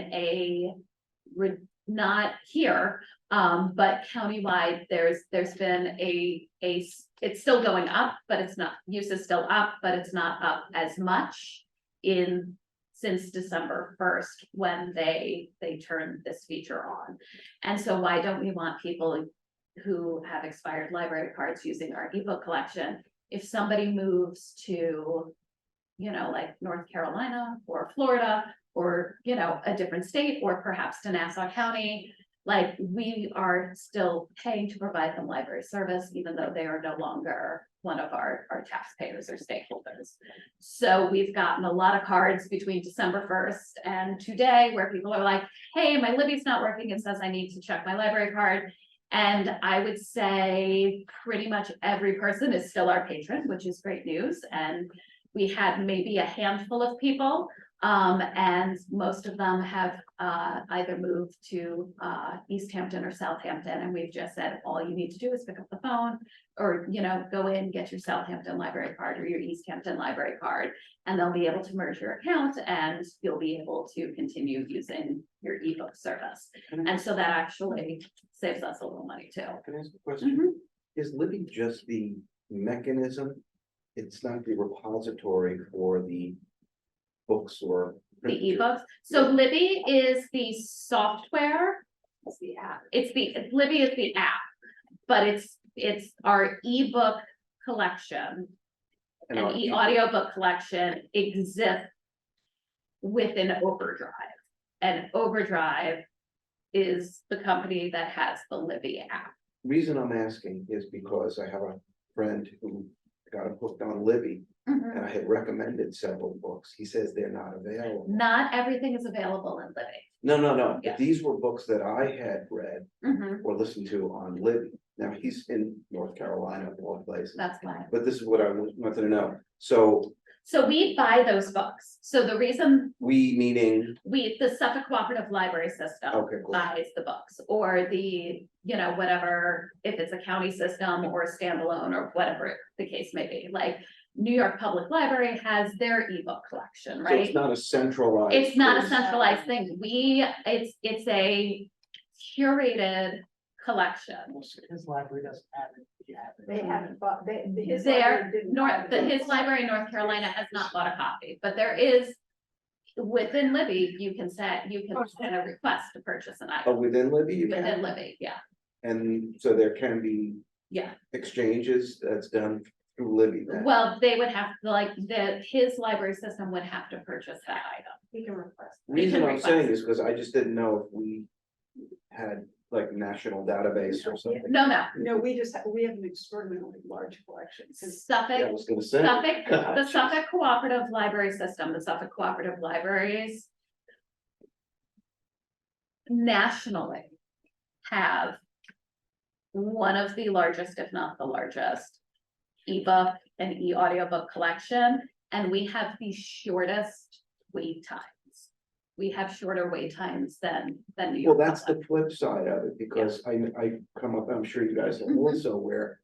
not here, but countywide, there's been it's still going up, but it's not, use is still up, but it's not up as much since December 1st, when they turned this feature on. And so why don't we want people who have expired library cards using our ebook collection? If somebody moves to, you know, like North Carolina or Florida, or, you know, a different state, or perhaps to Nassau County, like, we are still paying to provide them library service, even though they are no longer one of our taxpayers or stakeholders. So we've gotten a lot of cards between December 1st and today where people are like, hey, my Libby's not working, it says I need to check my library card. And I would say pretty much every person is still our patron, which is great news. And we had maybe a handful of people, and most of them have either moved to East Hampton or Southampton, and we've just said all you need to do is pick up the phone, or, you know, go in, get your Southampton library card or your East Hampton library card, and they'll be able to merge your account and you'll be able to continue using your ebook service. And so that actually saves us a little money too. Can I ask a question? Is Libby just the mechanism? It's not the repository for the books or The ebooks. So Libby is the software. It's the app. Libby is the app, but it's our ebook collection and audiobook collection exists within Overdrive. And Overdrive is the company that has the Libby app. Reason I'm asking is because I have a friend who got hooked on Libby, and I had recommended several books. He says they're not available. Not everything is available in Libby. No. Yeah. But these were books that I had read or listened to on Libby. Now, he's in North Carolina, of all places. That's why. But this is what I wanted to know. So we buy those books. So the reason We meaning, the Suffolk Cooperative Library System okay, cool. buys the books, or the, you know, whatever, if it's a county system or a standalone or whatever the case may be, like New York Public Library has their ebook collection, So right? it's not a centralized. It's not a place. centralized thing. It's a curated collection. His library doesn't have it. They haven't bought, his They are library didn't have it. his library in North Carolina has not bought a copy, but there is, within Libby, you can send a request to purchase an Oh, item. within Libby, you Within can, Libby, yeah, and so there can be yeah. exchanges that's done through Libby then. Well, they would have, like, his library system would have to purchase that item. We can request. Reason can I'm saying request. is because I just didn't know if we had like national database or something. No, No, we have an extraordinarily large collection. Yeah, I Suffolk, was gonna say. the Suffolk Cooperative Library System, the Suffolk Cooperative Libraries nationally have one of the largest, if not the largest, ebook and e-audiobook collection, and we have the shortest wait times. We have shorter wait times than New Well, York. that's the Public. flip side of it, because I come up, I'm sure you guys have Mhm. also where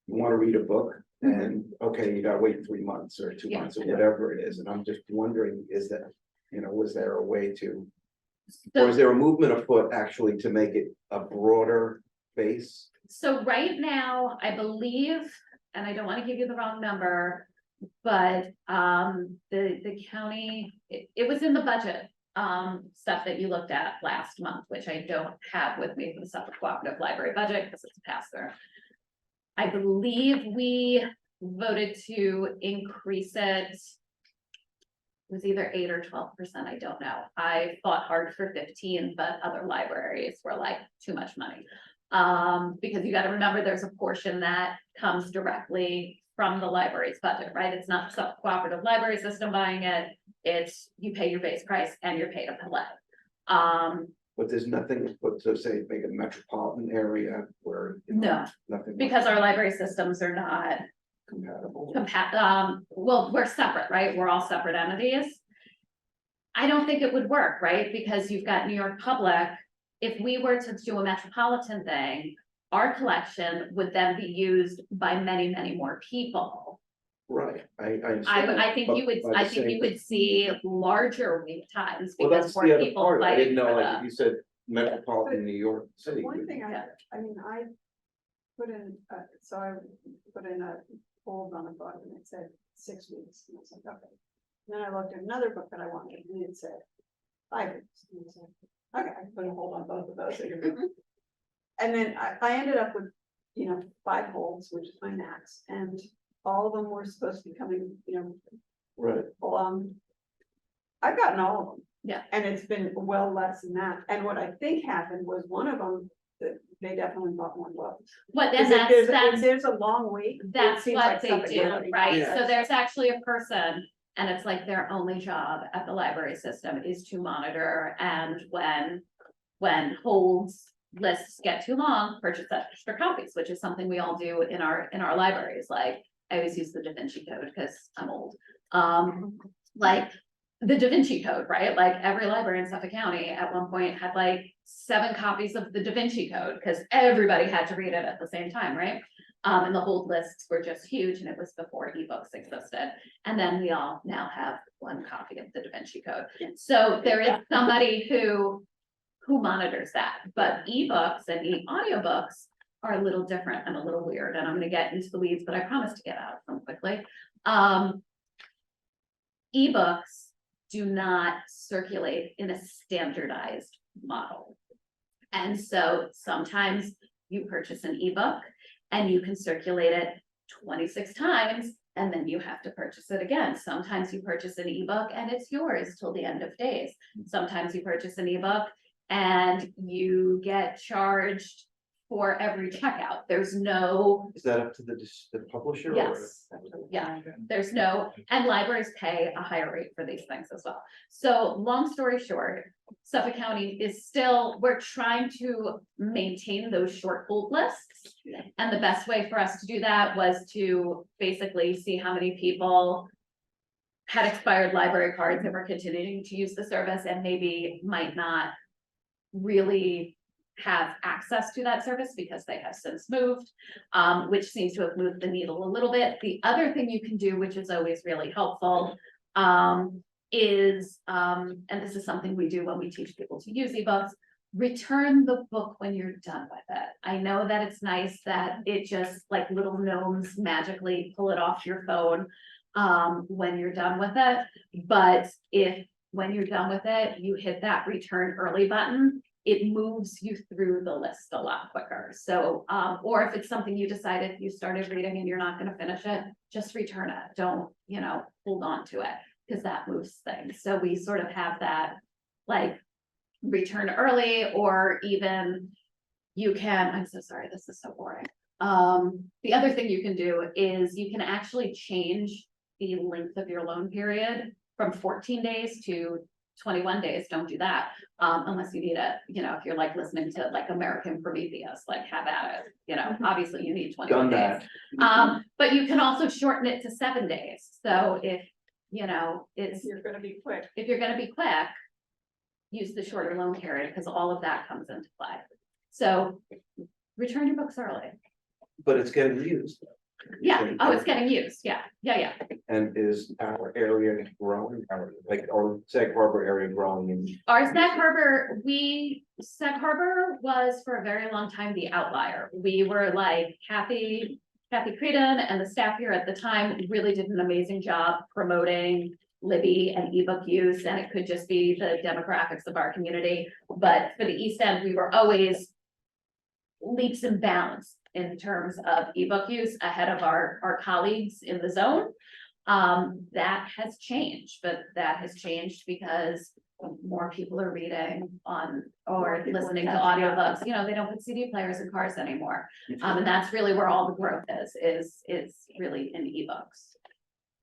you want to read a book and, okay, you gotta wait 3 months or 2 Yeah. months or whatever it is, and I'm just wondering, is that, was there a way to, So- or is there a movement afoot actually to make it a broader base? So right now, I believe, and I don't want to give you the wrong number, but the county, it was in the budget stuff that you looked at last month, which I don't have with me for the Suffolk Cooperative Library budget because it's a pass-through. I believe we voted to increase it. It was either 8 or 12%, I don't know. I fought hard for 15, but other libraries were like, too much money. Because you gotta remember, there's a portion that comes directly from the library's budget, right? It's not some cooperative library system buying it. It's, you pay your base price and you're paid to play. But there's nothing, but to say, make a metropolitan area where. you know, No, Nothing. because our library systems are not Compatible. well, we're separate, right? We're all separate entities. I don't think it would work, right? Because you've got New York Public. If we were to do a metropolitan thing, our collection would then be used by many, many more people. Right, I understand. I think you would, But I the think you same- would see larger wait times Well, because that's more the other people part, I fighting didn't know, for like, if the. you said metropolitan New York So City. one thing Yeah. I mean, I put in, so I put in a hold on a book and it said 6 weeks. And I was like, okay. Then I looked at another book that I wanted and it said 5 weeks. And I was like, okay, I can put a hold on both of those. And then I ended up with, 5 holds, which is my max, and all of them were supposed to be coming, Right, I've gotten all of them. Yeah. And it's been well less than that. And what I think happened was one of them, that they definitely bought one book. What, Because and if that's, there's a long wait. it that's seems what like they something do, really right? Yeah. So there's actually a person, and it's like their only job at the library system is to monitor, and when holds lists get too long, purchase extra copies, which is something we all do in our libraries. Like, I always use the Da Vinci Code because I'm old. Like the Da Vinci Code, right? Like every library in Suffolk County at one point had like 7 copies of the Da Vinci Code because everybody had to read it at the same time, right? And the hold lists were just huge, and it was before ebooks existed. And then we all now have 1 copy of the Da Vinci Code. So there is somebody who monitors that, but ebooks and audiobooks are a little different and a little weird, and I'm gonna get into the weeds, but I promise to get out of them quickly. Ebooks do not circulate in a standardized model. And so sometimes you purchase an ebook and you can circulate it 26 times, and then you have to purchase it again. Sometimes you purchase an ebook and it's yours till the end of days. Sometimes you purchase an ebook and you get charged for every checkout. There's no, is that up to the publisher? or- yes, yeah, there's no, and libraries pay a higher rate for these things as well. So long story short, Suffolk County is still, we're trying to maintain those short hold lists. And the best way for us to do that was to basically see how many people had expired library cards and were continuing to use the service and maybe might not really have access to that service because they have since moved, which seems to have moved the needle a little bit. The other thing you can do, which is always really helpful, is, and this is something we do when we teach people to use ebooks, return the book when you're done with it. I know that it's nice that it just like little gnomes magically pull it off your phone when you're done with it. But if when you're done with it, you hit that return early button, it moves you through the list a lot quicker. So, or if it's something you decided you started reading and you're not going to finish it, just return it. Don't, hold on to it because that moves things. So we sort of have that like return early, or even you can, I'm so sorry, this is so boring. The other thing you can do is you can actually change the length of your loan period from 14 days to 21 days. Don't do that unless you need it. If you're like listening to like American Prometheus, like have at it. Obviously you need 21 Done days. that. But you can also shorten it to 7 days. So if If you're gonna be quick. if you're gonna be quick, use the shorter loan period because all of that comes into play. So return your books early. But it's getting used. Yeah. Oh, it's getting used. Yeah. And is our area growing, or Sag Harbor area growing in? Our Sag Harbor was for a very long time the outlier. We were like Kathy Creedon and the staff here at the time really did an amazing job promoting Libby and ebook use, and it could just be the demographics of our community. But for the East End, we were always leaps and bounds in terms of ebook use ahead of our colleagues in the zone. That has changed, but that has changed because more people are reading on or listening to audiobooks. They don't put CD players in cars anymore. And that's really where all the growth is really in ebooks,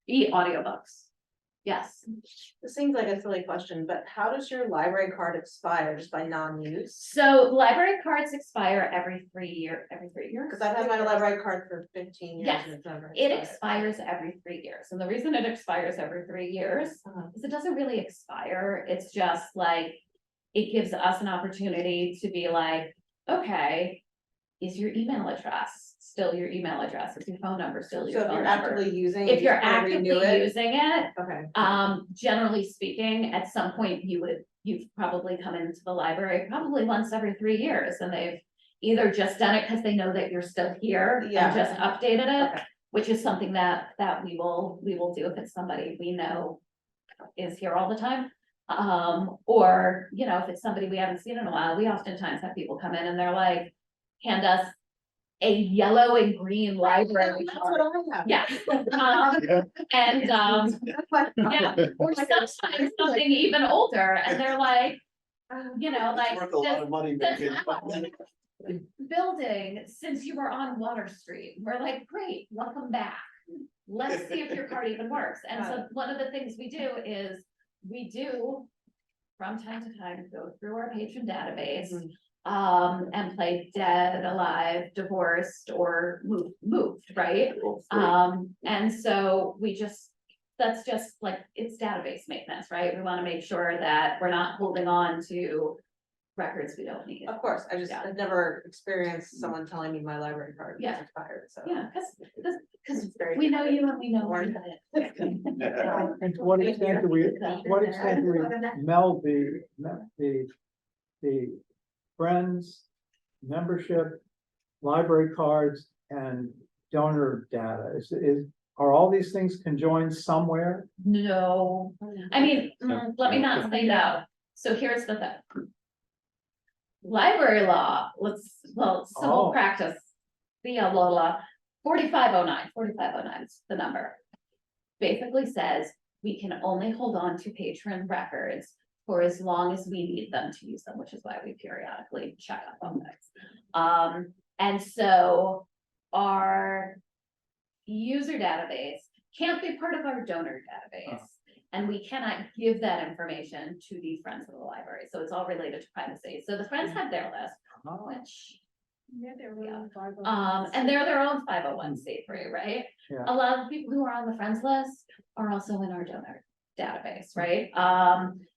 audiobooks. Yes, This seems like a silly question, but how does your library card expire, just by non-use? so library cards expire every 3 years. Cause I've had my library card for 15 years. Yes, and it's never It expired. expires every 3 years, and the reason it expires every 3 years Uh-huh. is it doesn't really expire, it's just like. It gives us an opportunity to be like, okay, is your email address still your email address? Is your phone number still So your if phone you're number? actively using. If you you're just wanna renew actively it? using it, Okay. generally speaking, at some point you've probably come into the library probably once every 3 years, and they've either just done it because they know that you're still here Yeah. and just updated it, Okay. which is something that we will do if it's somebody we know is here all the time. Or, you know, if it's somebody we haven't seen in a while, we oftentimes have people come in and they're like, hand us a yellow and green library That's card. what I have. Yeah, and, yeah, or sometimes something even older, and they're like, you know, like. Worth a lot of money, this maybe. building, since you were on Water Street, we're like, great, welcome back. Let's see if your card even works, and so one of the things we do is, we do. From time to time, go through our patron database, and play dead, alive, divorced, or moved, right? And so that's just like, it's database maintenance, right? We wanna make sure that we're not holding on to records we don't need. Of course, Yeah. I've never experienced someone telling me my library card is Yeah. expired, so. Yeah, cause It's very. we know you and we know. Warn. And to what extent do we meld the friends, membership, library cards, and donor data? Are all these things conjoined somewhere? No, I mean, let me not say no. So here's the thing. Library law, civil Oh. practice, blah, blah, blah, 4509 is the number. Basically says we can only hold on to patron records for as long as we need them to use them, which is why we periodically check up on things. And so our user database can't be part of our donor database. And we cannot give that information to the Friends of the Library, so it's all related to privacy. So the Friends have their list, which, Yeah, they're and they're their own 501c3, right? Yeah. A lot of the people who are on the Friends list are also in our donor database, right?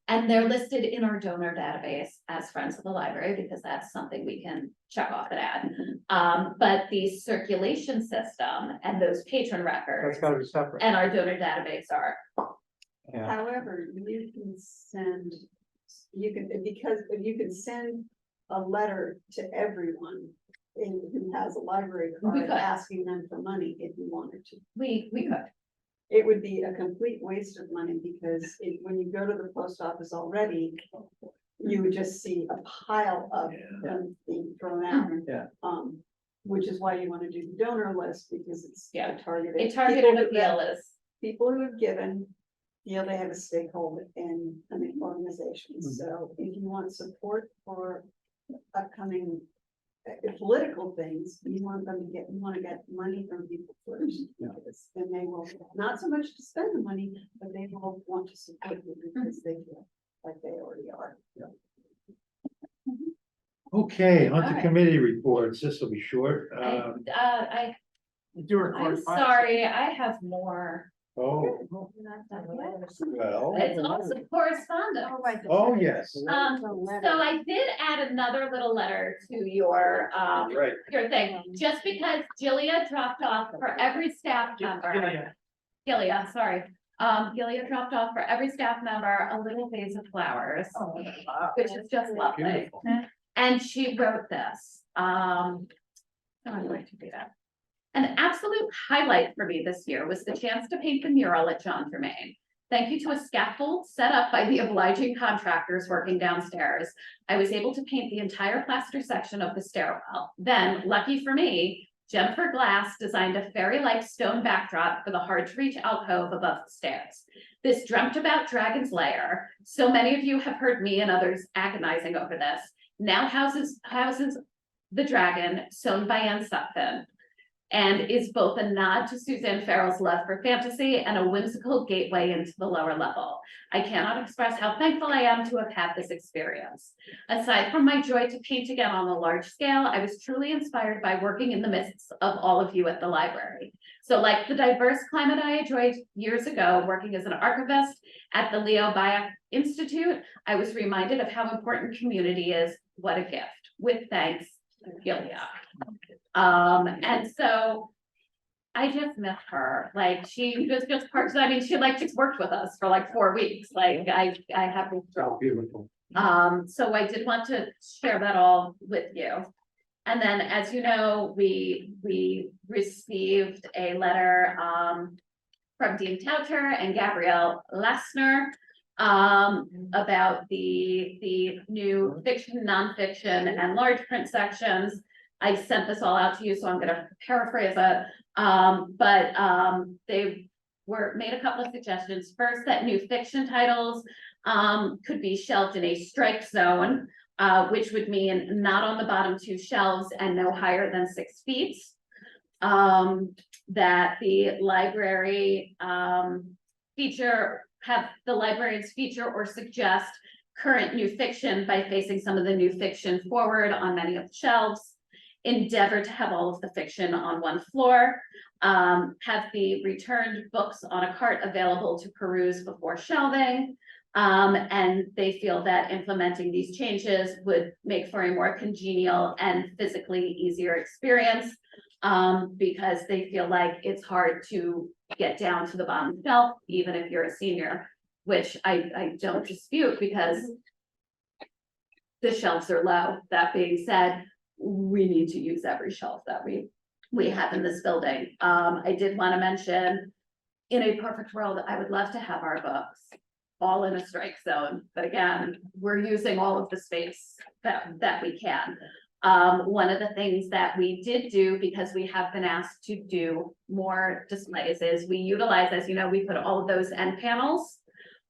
And they're listed in our donor database as Friends of the Library, because that's something we can check off and add. But the circulation system and those patron That's records gotta be separate. and our donor database are. Yeah. However, you can send, because if you can send a letter to everyone who has a library We card could. asking them for money if you wanted to. We could. It would be a complete waste of money because when you go to the post office already, you would just see a pile of them being thrown out. Yeah. Which is why you want to do the donor list, because it's Yeah. a targeted. A targeted people who appeal have- is, People who have given, feel they have a stakeholder in an organization, so if you want support for upcoming. Political things, you want to get money from people first. Yeah. Because then they will, not so much to spend the money, but they will want to support you because they feel like they already are. Okay, on to Alright. committee reports. This will be short. I'm sorry, I have more. Oh, well, It's also correspondence. oh, yes, So I did add another little letter to your, right. your thing, just because Gilia dropped off for every staff member. Gilia, sorry. Gilia dropped off for every staff member a little vase of flowers, which is just lovely. Beautiful. And she wrote this, I'm going to do that. An absolute highlight for me this year was the chance to paint the mural at John Germain. Thank you to a scaffold set up by the obliging contractors working downstairs. I was able to paint the entire plaster section of the stairwell. Then, lucky for me, Jennifer Glass designed a fairy-like stone backdrop for the hard-to-reach alcove above the stairs. This dreamt about Dragon's Lair. So many of you have heard me and others agonizing over this. Now houses the dragon, sewn by Anne Sutphin. and is both a nod to Suzanne Farrell's love for fantasy and a whimsical gateway into the lower level. I cannot express how thankful I am to have had this experience. Aside from my joy to paint again on a large scale, I was truly inspired by working in the midst of all of you at the library. So like the diverse climate I enjoyed years ago, working as an archivist at the Leo Bayak Institute, I was reminded of how important community is. What a gift. With thanks, Gilia. And so I just miss her. Like she was just part, I mean, she like just worked with us for like 4 weeks. Like I have this Oh, beautiful. so I did want to share that all with you. And then, as you know, we received a letter from Dean Taucher and Gabrielle Lessner about the new fiction, nonfiction, and large print sections. I sent this all out to you, so I'm gonna paraphrase it. They made a couple of suggestions. First, that new fiction titles could be shelved in a strike zone, which would mean not on the bottom 2 shelves and no higher than 6 feet. That the library have the librarians feature or suggest current new fiction by facing some of the new fiction forward on many of the shelves. Endeavor to have all of the fiction on one floor. Have the returned books on a cart available to peruse before shelving. And they feel that implementing these changes would make for a more congenial and physically easier experience, because they feel like it's hard to get down to the bottom shelf, even if you're a senior, which I don't dispute because the shelves are low. That being said, we need to use every shelf that we have in this building. I did want to mention, in a perfect world, I would love to have our books all in a strike zone, but again, we're using all of the space that we can. One of the things that we did do, because we have been asked to do more displays, is we utilize, as you know, we put all of those end panels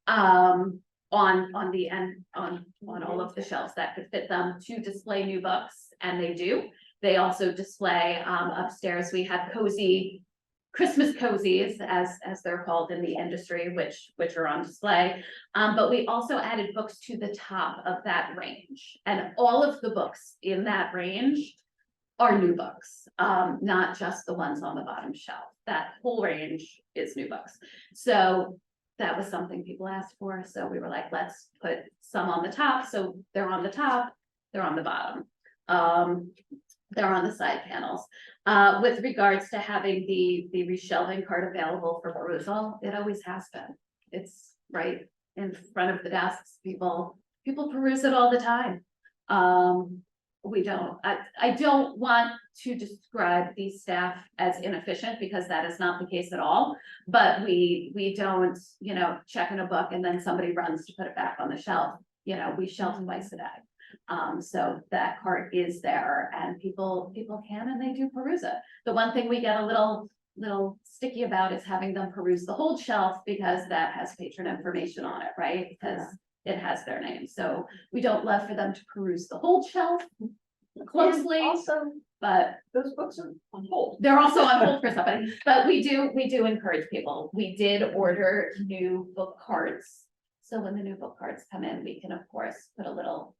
on the end, on all of the shelves that could fit them to display new books, and they do. They also display upstairs. We have cozy Christmas cozies, as they're called in the industry, which are on display. But we also added books to the top of that range, and all of the books in that range are new books, not just the ones on the bottom shelf. That whole range is new books. So that was something people asked for. So we were like, let's put some on the top. So they're on the top, they're on the bottom. They're on the side panels. With regards to having the reshelving cart available for perusal, it always has been. It's right in front of the desks. People peruse it all the time. I don't want to describe these staff as inefficient, because that is not the case at all. But we don't, check in a book and then somebody runs to put it back on the shelf. We shelf twice a day. So that cart is there, and people can and they do peruse it. The one thing we get a little sticky about is having them peruse the whole shelf, because that has patron information on it, right? Because it has their name. So we don't love for them to peruse the whole shelf closely. And also, but those books are on hold. they're also on hold for somebody, but we do encourage people. We did order new book carts. So when the new book carts come in, we can of course put a little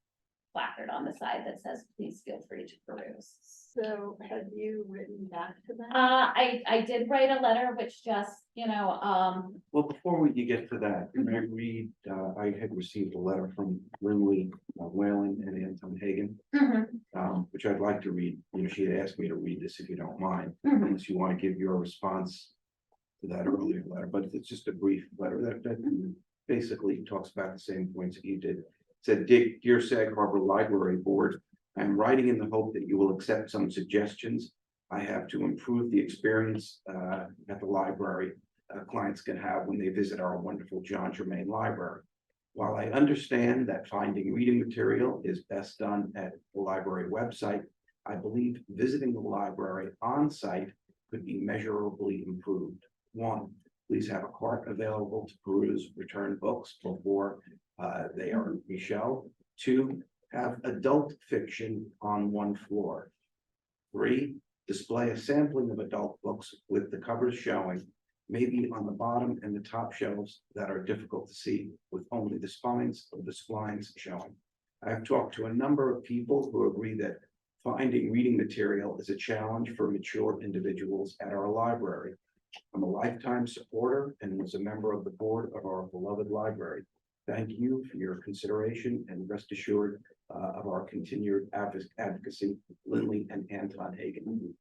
placard on the side that says, please feel free to peruse. So have you written back to them? I did write a letter, which just, Well, before you get to that, can I read, I had received a letter from Lindley Whalen and Anton Hagen, which I'd like to read. She had asked me to read this, if you don't mind, unless you want to give your response to that earlier letter, but it's just a brief letter that basically talks about the same points that you did. It said, Dear Sag Harbor Library Board, I am writing in the hope that you will accept some suggestions I have to improve the experience at the library clients can have when they visit our wonderful John Germain Library. While I understand that finding reading material is best done at the library website, I believe visiting the library on site could be measurably improved. 1, please have a cart available to peruse returned books before they are reshelved. 2, have adult fiction on one floor. 3, display a sampling of adult books with the covers showing, maybe on the bottom and the top shelves that are difficult to see, with only the spines or the splines showing. I have talked to a number of people who agree that finding reading material is a challenge for mature individuals at our library. I'm a lifetime supporter and was a member of the board of our beloved library. Thank you for your consideration and rest assured of our continued advocacy, Lindley and Anton Hagen.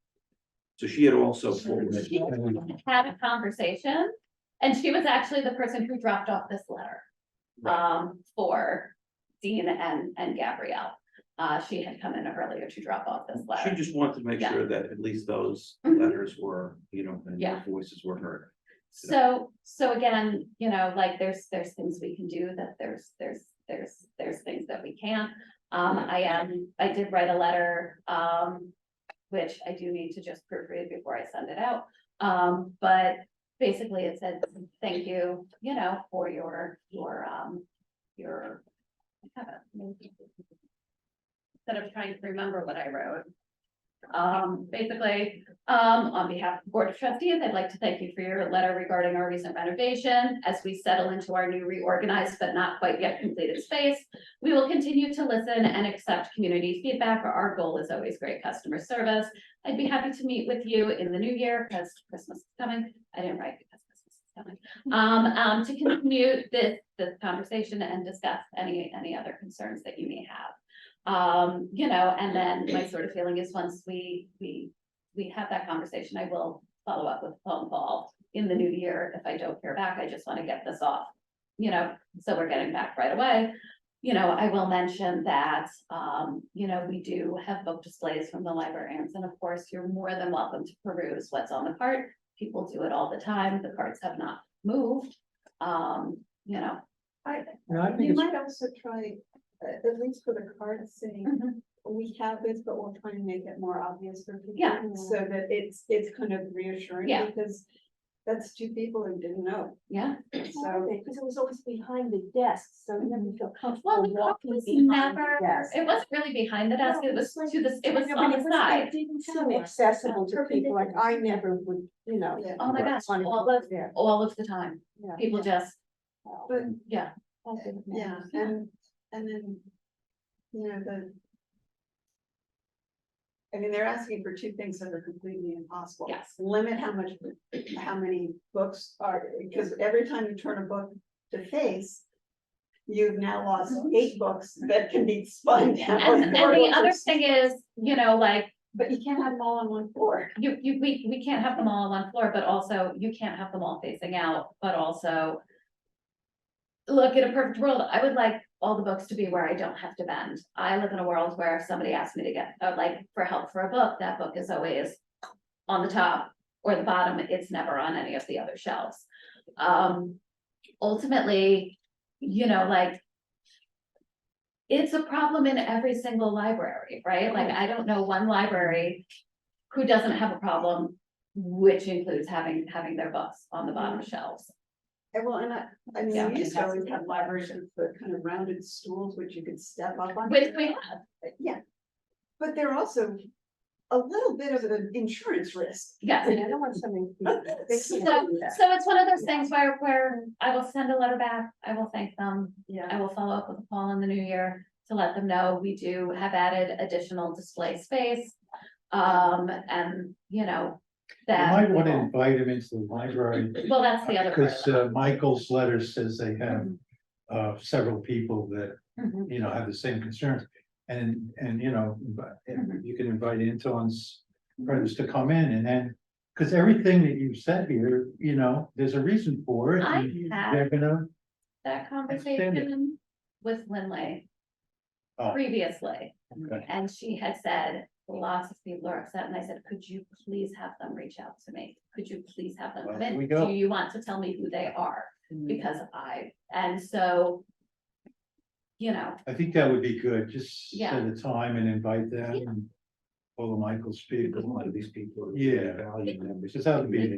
So she had also forwarded. Had a conversation, and she was actually the person who dropped off this letter. For Dean and Gabrielle. She had come in earlier to drop off this She letter. just wanted to make Yeah. sure that at least those Mhm. letters were, and their Yeah. voices were heard. So again, like there's things we can do that there's things that we can't. I did write a letter, which I do need to just proofread before I send it out. But basically it said, thank you, for your. I have it. Instead of trying to remember what I wrote. Basically, on behalf of the Board of Trustees, I'd like to thank you for your letter regarding our recent renovation. As we settle into our new reorganized but not quite yet completed space, we will continue to listen and accept community feedback. Our goal is always great customer service. I'd be happy to meet with you in the new year because Christmas is coming. I didn't write because Christmas is coming. To continue this conversation and discuss any other concerns that you may have. And then my sort of feeling is once we have that conversation, I will follow up with a phone call in the new year. If I don't hear back, I just want to get this off, so we're getting back right away. I will mention that, we do have book displays from the librarians, and of course, you're more than welcome to peruse what's on the cart. People do it all the time. The carts have not moved. I think You it's- might also try, at least for the card saying, Mhm. we have this, but we'll try and make it more obvious for people. Yeah. So that it's kind of reassuring, Yeah. because that's two people who didn't know. Yeah. So, Because it was always behind the desk, so you never feel comfortable Well, the cart walking was behind never, the desk. it wasn't really behind the desk. It was to the, it was No, on but the it side. didn't seem accessible to people, like I never would, yeah. Oh my gosh, wanted to all go of, there. all of the time. Yeah. People just, But, yeah. yeah, and then, they're asking for two things that are completely impossible. Yes. Limit how many books are, because every time you turn a book to face, you've now lost 8 books that can be spun down. And the other thing is, But you can't have them all on one floor. we can't have them all on one floor, but also you can't have them all facing out, but also. Look, in a perfect world, I would like all the books to be where I don't have to bend. I live in a world where if somebody asks me to get, for help for a book, that book is always on the top or the bottom. It's never on any of the other shelves. Ultimately, it's a problem in every single library, right? Like, I don't know one library who doesn't have a problem, which includes having their books on the bottom shelves. And well, Yeah. we used to always have libraries with the kind of rounded stools, which you could step up on. Which we have, Yeah, but they're also a little bit of an insurance risk. yes. I don't want something. So it's one of those things where I will send a letter back, I will thank them, Yeah. I will follow up with a call in the new year to let them know we do have added additional display space. And You that. might want to invite him into the library, Well, that's the other. part. because Michael's letter says they have several people that, Mhm. have the same concerns. And, you can invite Anton's friends to come in and then, because everything that you said here, there's a reason for it. I and have- They're gonna, That conversation with Lindley Oh. previously, okay. and she had said, lots of people are upset, and I said, could you please have them reach out to me? Could you please have them Well, come here in? we go. Do you want to tell me who they are? Because and so. I think that would be good, just Yeah. set a time and invite them and pull Michael speak. Because a lot of these people are. Yeah. Value members. Because that would be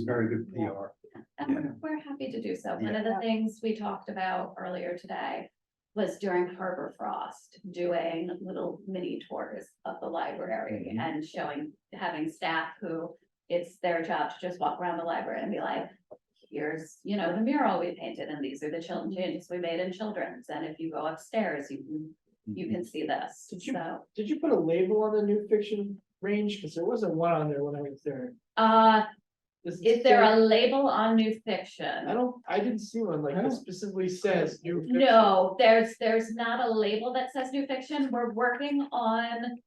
very good PR. And we're happy to do so. One of the things we talked about earlier today was during Harbor Frost, doing little mini tours of the library and showing, having staff who it's their job to just walk around the library and be like, here's, you know, the mural we painted and these are the children changes we made in children's. And if you go upstairs, you can see this. Did you- So, Did you put a label on the new fiction range? Cause there wasn't one on there when I was there. is there a label on new fiction? I didn't see one like that specifically says new fiction. No, there's not a label that says new fiction. We're working on.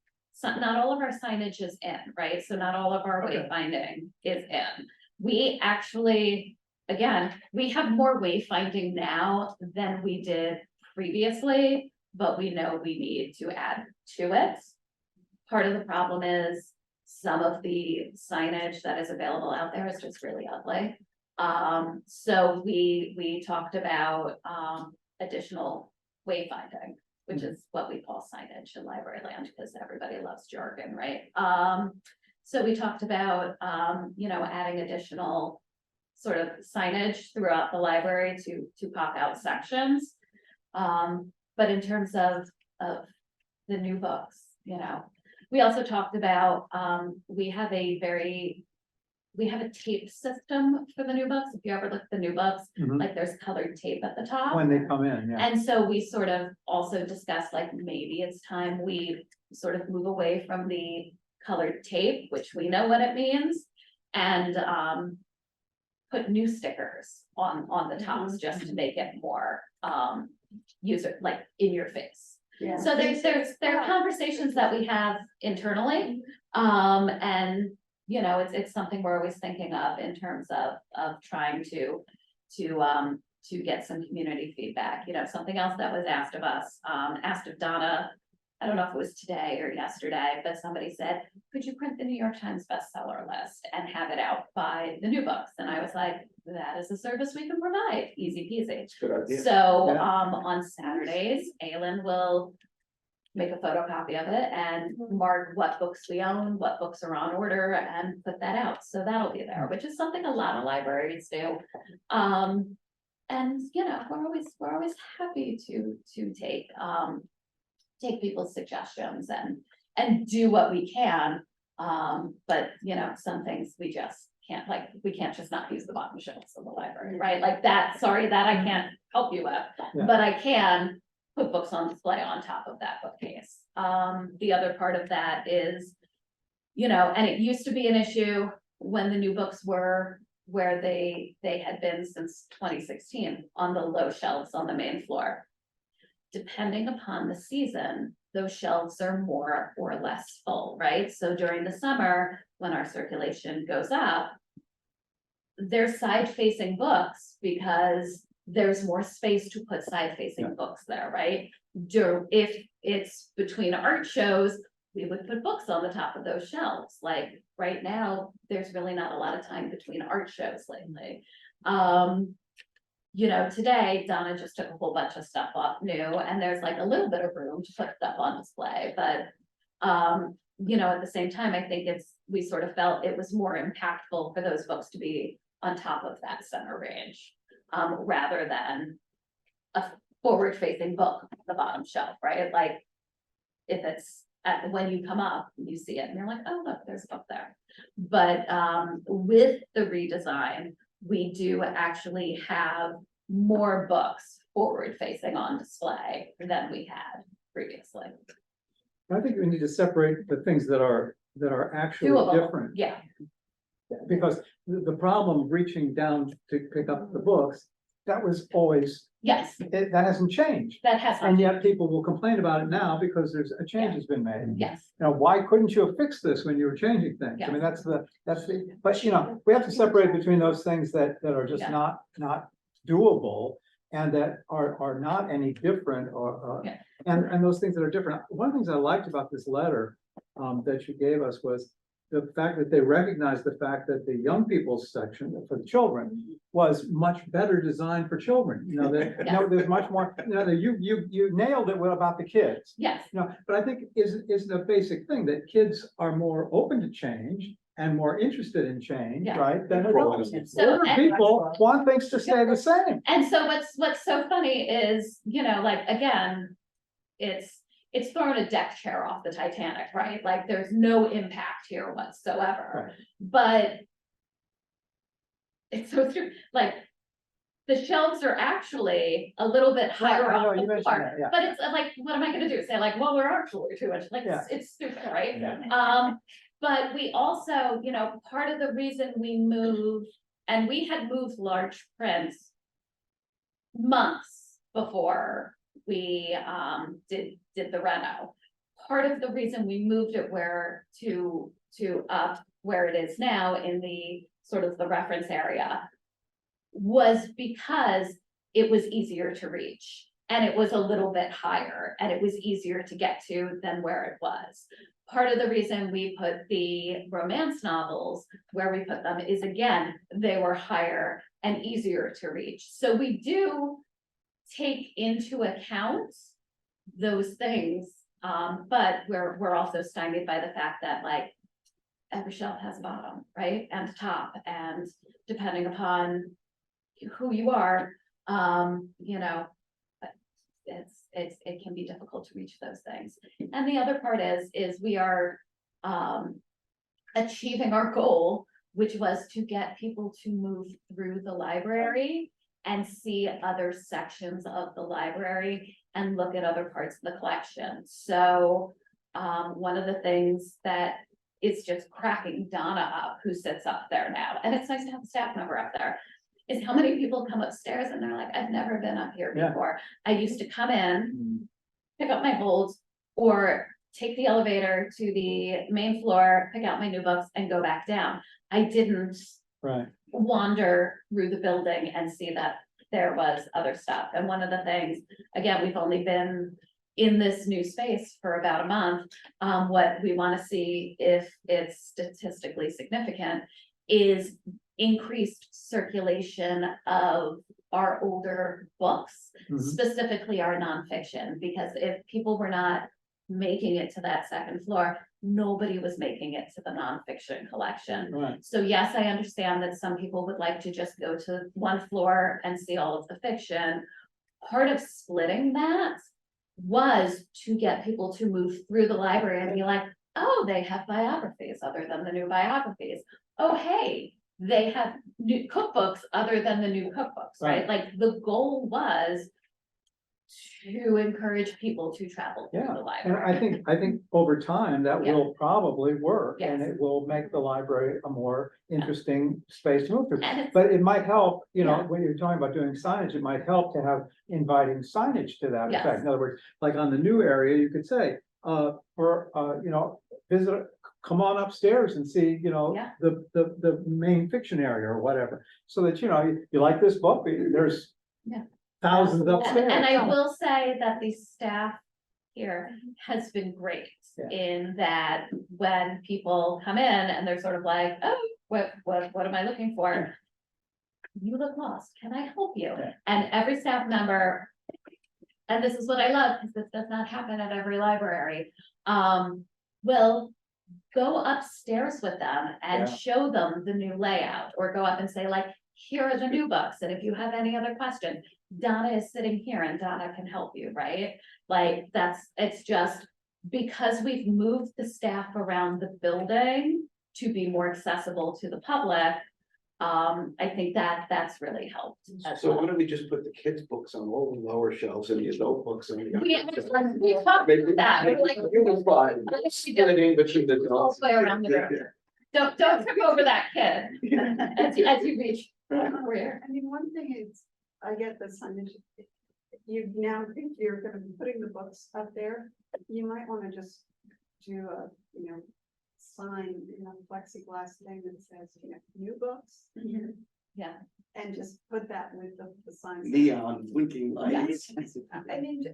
Not all of our signage is in, right? So not all of our Okay. wayfinding is in. We actually, again, we have more wayfinding now than we did previously, but we know we need to add to it. Part of the problem is some of the signage that is available out there is just really ugly. So we talked about additional wayfinding, which is what we call signage in library land, because everybody loves jargon, right? So we talked about you know, adding additional sort of signage throughout the library to pop out sections. But in terms of the new books, you know, we also talked about we have a tape system for the new books. If you ever look at the new books, Mhm. like there's colored tape at the top. When they come in, yeah. And so we sort of also discussed, like, maybe it's time we sort of move away from the colored tape, which we know what it means, and put new stickers on the tops, just to make it more user, like, in your face. Yeah. So there are conversations that we have internally, and, you know, it's something we're always thinking of in terms of trying to get some community feedback. You know, something else that was asked of us, asked of Donna, I don't know if it was today or yesterday, but somebody said, could you print the New York Times bestseller list and have it out by the new books? And I was like, that is a service we can provide, easy peasy. It's a good idea. So, Yeah. on Saturdays, Aylin will make a photocopy of it and mark what books we own, what books are on order, and put that out. So that'll be there, which is something a lot of libraries do. And, you know, we're always happy to take people's suggestions and do what we can. But, you know, some things we just can't, like, we can't just not use the bottom shelves of the library, right? Like that, sorry, that I can't help you with, Yeah. but I can put books on display on top of that bookcase. The other part of that is, you know, and it used to be an issue when the new books were where they had been since 2016 on the low shelves on the main floor. Depending upon the season, those shelves are more or less full, right? So during the summer, when our circulation goes up, they're side-facing books because there's more space to put side-facing books there, right? If it's between art shows, we would put books on the top of those shelves. Like right now, there's really not a lot of time between art shows lately. You know, today Donna just took a whole bunch of stuff off new, and there's like a little bit of room to put stuff on display, but you know, at the same time, I think we sort of felt it was more impactful for those books to be on top of that center range, rather than a forward-facing book on the bottom shelf, right? Like, if it's when you come up, you see it and you're like, oh, look, there's a book there. But with the redesign, we do actually have more books forward-facing on display than we had previously. I think we need to separate the things that are actually Doable, different. yeah, Because the problem of reaching down to pick up the books, that was always, yes, that hasn't changed. that has, And yet people will complain about it now because there's a change has been made. yes, You know, why couldn't you have fixed this when you were changing things? I mean, that's the, but you know, we have to separate between those things that are just Yeah. not doable and that are not any different or, Yeah. and those things that are different. One of the things I liked about this letter that you gave us was the fact that they recognized the fact that the young people's section for the children was much better designed for children. You know, that, you know, there's much more, you know, you nailed it about the kids. yes, No, but I think isn't a basic thing that kids are more open to change and more interested in change, Yeah. right, than adults. So, Older and- people want things to stay the same. And so what's so funny is, like, again, it's thrown a deck chair off the Titanic, right? Like, there's no impact here whatsoever. Right. But it's so true, like, the shelves are actually a little bit higher I know, off you the mentioned floor. that, yeah. But it's like, what am I gonna do? Say like, well, we're actually too much, like, Yeah. it's stupid, right? Yeah. But we also, part of the reason we moved, and we had moved large prints months before we did the reno. Part of the reason we moved it to up where it is now in the sort of the reference area was because it was easier to reach and it was a little bit higher and it was easier to get to than where it was. Part of the reason we put the romance novels where we put them is, again, they were higher and easier to reach. So we do take into account those things, but we're also stymied by the fact that, like, every shelf has a bottom, right, and a top, and depending upon who you are, it can be difficult to reach those things. And the other part is we are achieving our goal, which was to get people to move through the library and see other sections of the library and look at other parts of the collection. So one of the things that is just cracking Donna up, who sits up there now, and it's nice to have a staff member up there, is how many people come upstairs and they're like, I've never been up here Yeah. before. I used to come in, pick up my holds, or take the elevator to the main floor, pick out my new books and go back down. I didn't Right. wander through the building and see that there was other stuff. And one of the things, again, we've only been in this new space for about a month. What we want to see, if it's statistically significant, is increased circulation of our older books, Mhm. specifically our nonfiction, because if people were not making it to that second floor, nobody was making it to the nonfiction collection. Right. So yes, I understand that some people would like to just go to one floor and see all of the fiction. Part of splitting that was to get people to move through the library and be like, oh, they have biographies other than the new biographies. Oh, hey, they have new cookbooks other than the new cookbooks, right? Right. Like, the goal was to encourage people to travel through Yeah, the and library. I think over time that Yeah. will probably work and Yes. it will make the library a more interesting space to move through. And it's, But it might help, Yeah. when you're talking about doing signage, it might help to have inviting signage to that Yes. effect. In other words, like on the new area, you could say, visit, come on upstairs and see, Yeah. the main fiction area or whatever. So that, you like this book, there's Yeah. thousands upstairs. and I will say that the staff here has been great Yeah. in that when people come in and they're sort of like, oh, what am I looking for? You look lost, can I help you? Yeah. And every staff member, and this is what I love, because this does not happen at every library, will go upstairs with them and Yeah. show them the new layout, or go up and say, like, here are the new books, and if you have any other questions, Donna is sitting here and Donna can help you, right? Like, it's just because we've moved the staff around the building to be more accessible to the public. I think that's really helped as So why well. don't we just put the kids' books on all the lower shelves and the adult books on the. We upper shelves? talked about that, we're like, Unify. let's do Splitting between the all adults. the way around the room. Don't trip over that kid as you reach career. I mean, one thing is, I get the signage. You now think you're gonna be putting the books up there, you might wanna just do a, sign, plexiglass thing that says, new books. Yeah. And just put that with the signs. Neon blinking lights. I mean,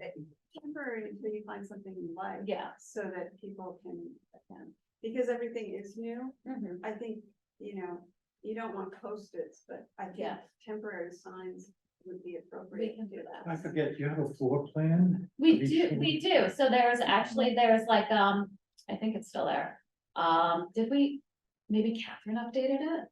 temporary until you find something you like. Yeah. So that people can, because everything is new, Mhm. I think, you don't want post-its, but I think Yeah. temporary signs would be We appropriate. can do that. I forget, do you have a floor plan? We of each do, one? we do. So there's like, I think it's still there. maybe Catherine updated it.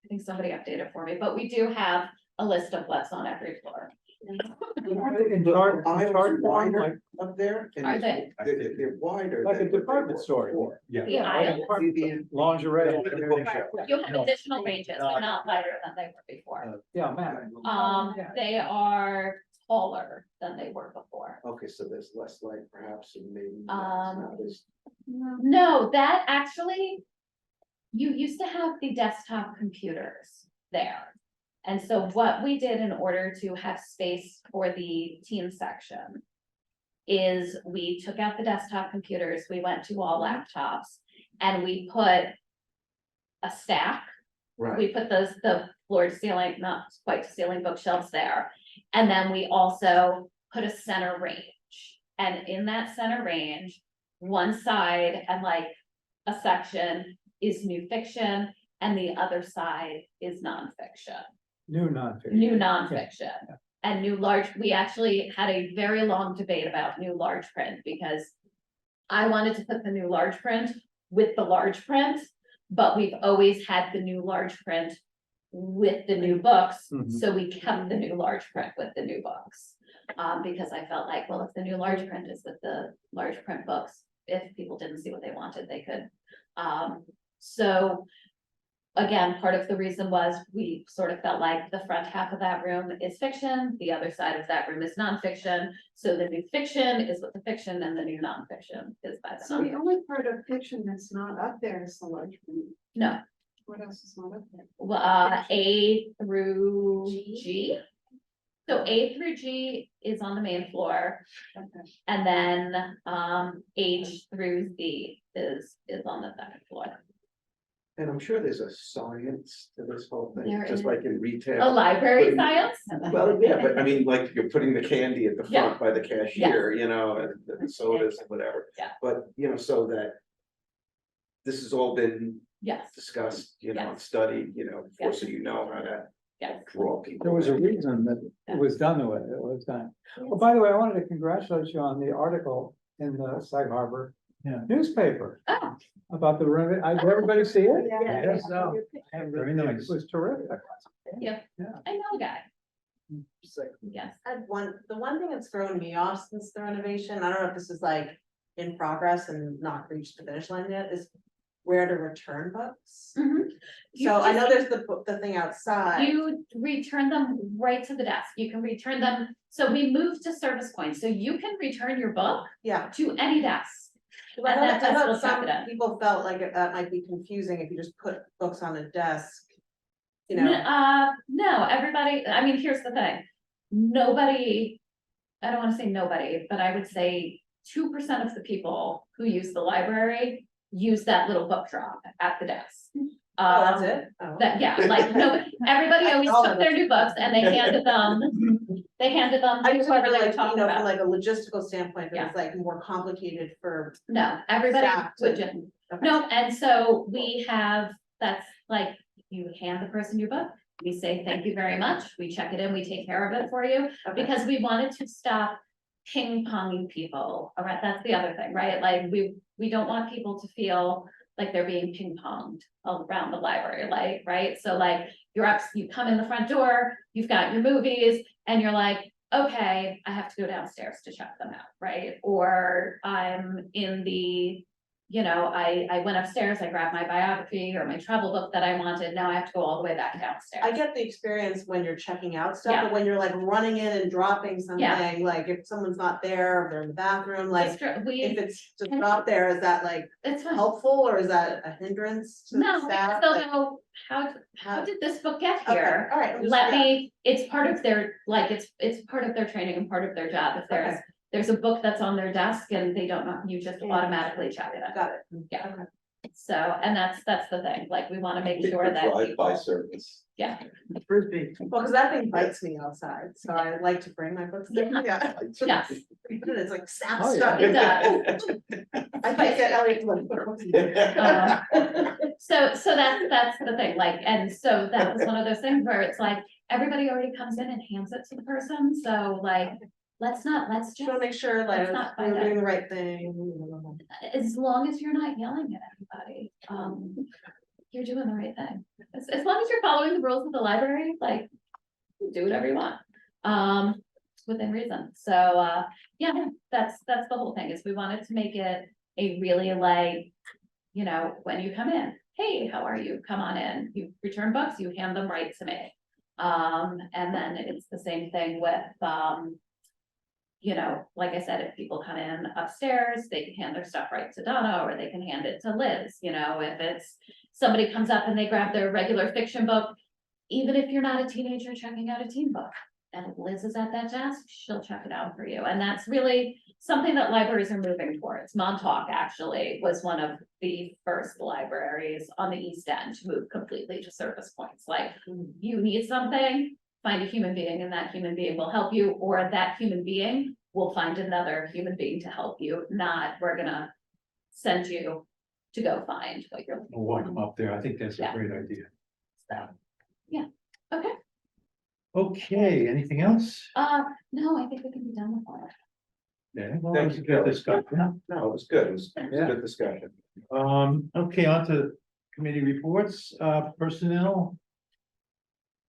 I think somebody updated for me, but we do have a list of what's on every floor. In chart, Aisles chart form, like, wider up there. and Are they? They're wider. like a than what they department were store. before. Yeah. The aisles, lingerie. you have additional ranges, but not wider than they were before. Yeah, man. They are taller than they were before. Okay, so there's less light perhaps, and maybe. it's not as- No, that actually, you used to have the desktop computers there. And so what we did in order to have space for the teen section is we took out the desktop computers, we went to all laptops, and we put a stack. Right, We put the floor to ceiling, not quite to ceiling bookshelves there. And then we also put a center range. And in that center range, one side and like a section is new fiction and the other side is nonfiction. New nonfiction. New nonfiction. And new large, we actually had a very long debate about new large print because I wanted to put the new large print with the large print, but we've always had the new large print with the new books, Mhm. so we kept the new large print with the new books. Because I felt like, well, if the new large print is with the large print books, if people didn't see what they wanted, they could. So again, part of the reason was we sort of felt like the front half of that room is fiction, the other side of that room is nonfiction. So the new fiction is with the fiction and the new nonfiction is by the So the nonfiction. only part of fiction that's not up there is the large print. No, What else is not up there? A through G. So A through G is on the main floor, Okay. and then H through Z is on the second floor. and I'm sure there's a science to this whole thing, There just is. like in A retail. library But- science? Well, yeah, but I mean, like, you're putting the candy at the Yeah. front by the cashier, you know, and the sodas and whatever. Yeah. But, you know, so that. This has all been Yes, discussed, you know, and Yes. studied, you know, before, Yes. so you know how to yes. draw people. There was a in. reason that it was done the way it was done. Well, by the way, I wanted to congratulate you on the article in the Sag Harbor Yeah. newspaper Oh, about the, did everybody see it? Yes, so. Very It nice. was terrific. I know a guy. Yes. I had the one thing that's thrown me off since the renovation, I don't know if this is like in progress and not reached the finish line yet, is where to return books. Mhm. You So I know just- there's the thing outside. You return them right to the desk. You can return them. So we moved to service points, so you can return your book Yeah. to any desk. I And that thought desk will some check it in. people felt like that might be confusing if you just put books on a desk. You No, know, no, everybody, I mean, here's the thing. Nobody, I don't wanna say nobody, but I would say 2% of the people who use the library use that little book drop at the desk. oh, that's it? Oh. That, yeah, like, no, everybody always Oh, took their new books and they handed them I to just whoever wonder, they were like, you talking know, from about. like a logistical standpoint, if Yeah. it's like more complicated for. No, everybody Staff would to- just, Okay. no, and so we have, that's like, you hand the person your book. We say, thank you very much. We check it in, we take care of it for you, Okay. because we wanted to stop ping ponging people. All right, that's the other thing, right? Like, we don't want people to feel like they're being ping ponged all around the library, like, right? So like, you come in the front door, you've got your movies, and you're like, okay, I have to go downstairs to check them out, right? Or I'm in the, you know, I went upstairs, I grabbed my biography or my travel book that I wanted, now I have to go all the way back downstairs. I get the experience when you're checking out stuff, Yeah. but when you're like running in and dropping Yeah. something, like if someone's not there, or they're in the bathroom, like. It's true. If it's just not there, is that like It's fine. helpful or is that a hindrance to No, the because staff? they'll Like, know, how how- did this book get Okay, here? all right, I'm just- Let yeah. me, it's part of their, like, it's part of their training and part of their job. If there's a book that's on their desk and they don't know, you just Yeah. automatically check it out. Got it. Yeah. Okay. So, and that's the thing, like, we wanna make It's sure a that drive-by people, service. yeah, Frisbee. Well, cause that thing bites me outside, so I like to bring my books there, yeah. yes, It's like snap Oh, yeah. stuck. it does. I can't get Elliot to like put books in there. So that's the thing, like, and so that was one of those things where it's like, everybody already comes in and hands it to the person, so like, let's Just just, wanna make sure like Let's not we're find doing the right thing. as long as you're not yelling at everybody, you're doing the right thing. As long as you're following the rules of the library, like, do whatever you want. Within reason. So, yeah, that's the whole thing, is we wanted to make it a really like, you know, when you come in, hey, how are you? Come on in. You return books, you hand them right to me. And then it's the same thing with, you know, like I said, if people come in upstairs, they can hand their stuff right to Donna, or they can hand it to Liz, you know, if it's somebody comes up and they grab their regular fiction book, even if you're not a teenager checking out a teen book, and Liz is at that desk, she'll check it out for you. And that's really something that libraries are moving towards. Montauk actually was one of the first libraries on the East End to move completely to service points. Like, you need something, find a human being, and that human being will help you, or that human being will find another human being to help you. Not, we're gonna send you to go find what you're looking We'll walk them up there. I think that's a Yeah. great idea. for. Yeah, okay. Okay, anything else? No, I think we can be done with all that. Yeah, well, Thank it's a you, good Kelly. discussion. No, it was good. It was a Yeah. good discussion. Okay, on to committee reports, personnel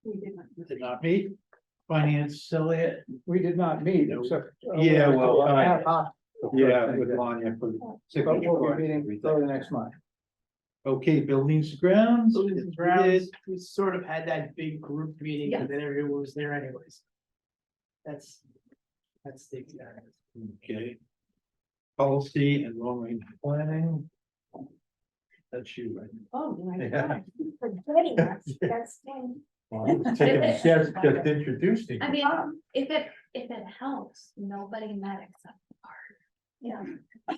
We did not. did not meet. Finance, Elliot, We did not meet except. Yeah, well, ad hoc. yeah, with Lanya for. But we'll be meeting early next month. Okay, buildings, grounds. Buildings and we grounds, did. we sort of had that big group meeting, Yeah. and then everyone was there anyways. That's the exact. Okay. Policy and long range planning. That's you, right? Oh, my Yeah. God, forgetting us, that's ten. Well, I was taking the steps, just introduced you. I mean, if it helps, nobody met except the park. Yeah. But,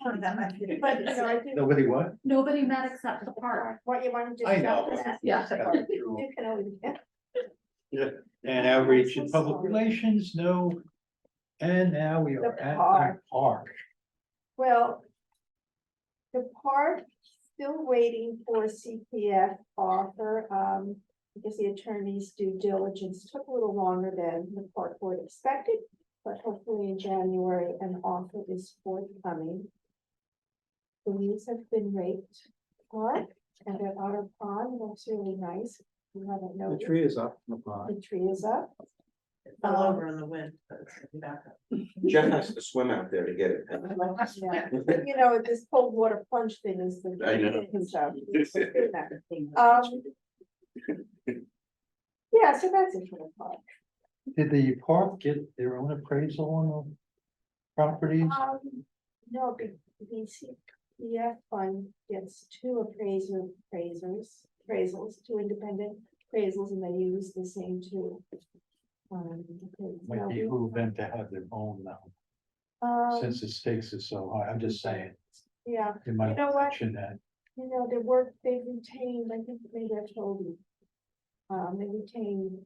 you know, I think. Nobody what? Nobody met except the park. What you want to I discuss know. that? Yeah. You can always. And outreach and public relations, no. And now we are The at the park. park. Well, the park, still waiting for CPF offer. Because the attorney's due diligence took a little longer than the park board expected, but hopefully in January an offer is forthcoming. The leaves have been raked, park, and at Otter Pond looks really nice. You haven't The noticed. tree is up in the pond. The tree is up. It fell over in the wind, but it's gonna be back up. Jeff has to swim out there to get it. Yeah. You know, this cold water plunge thing is the. I know. So, yeah, so that's it for the park. Did the park get their own appraisal on the properties? No, the CPF fund gets two appraisals, two independent appraisals, and they use the same two. Might behoove them to have their own now, since the stakes are so high. I'm just saying. Yeah, You might You know what? mention that. you know, the work they've retained, I think maybe I told you. They retained,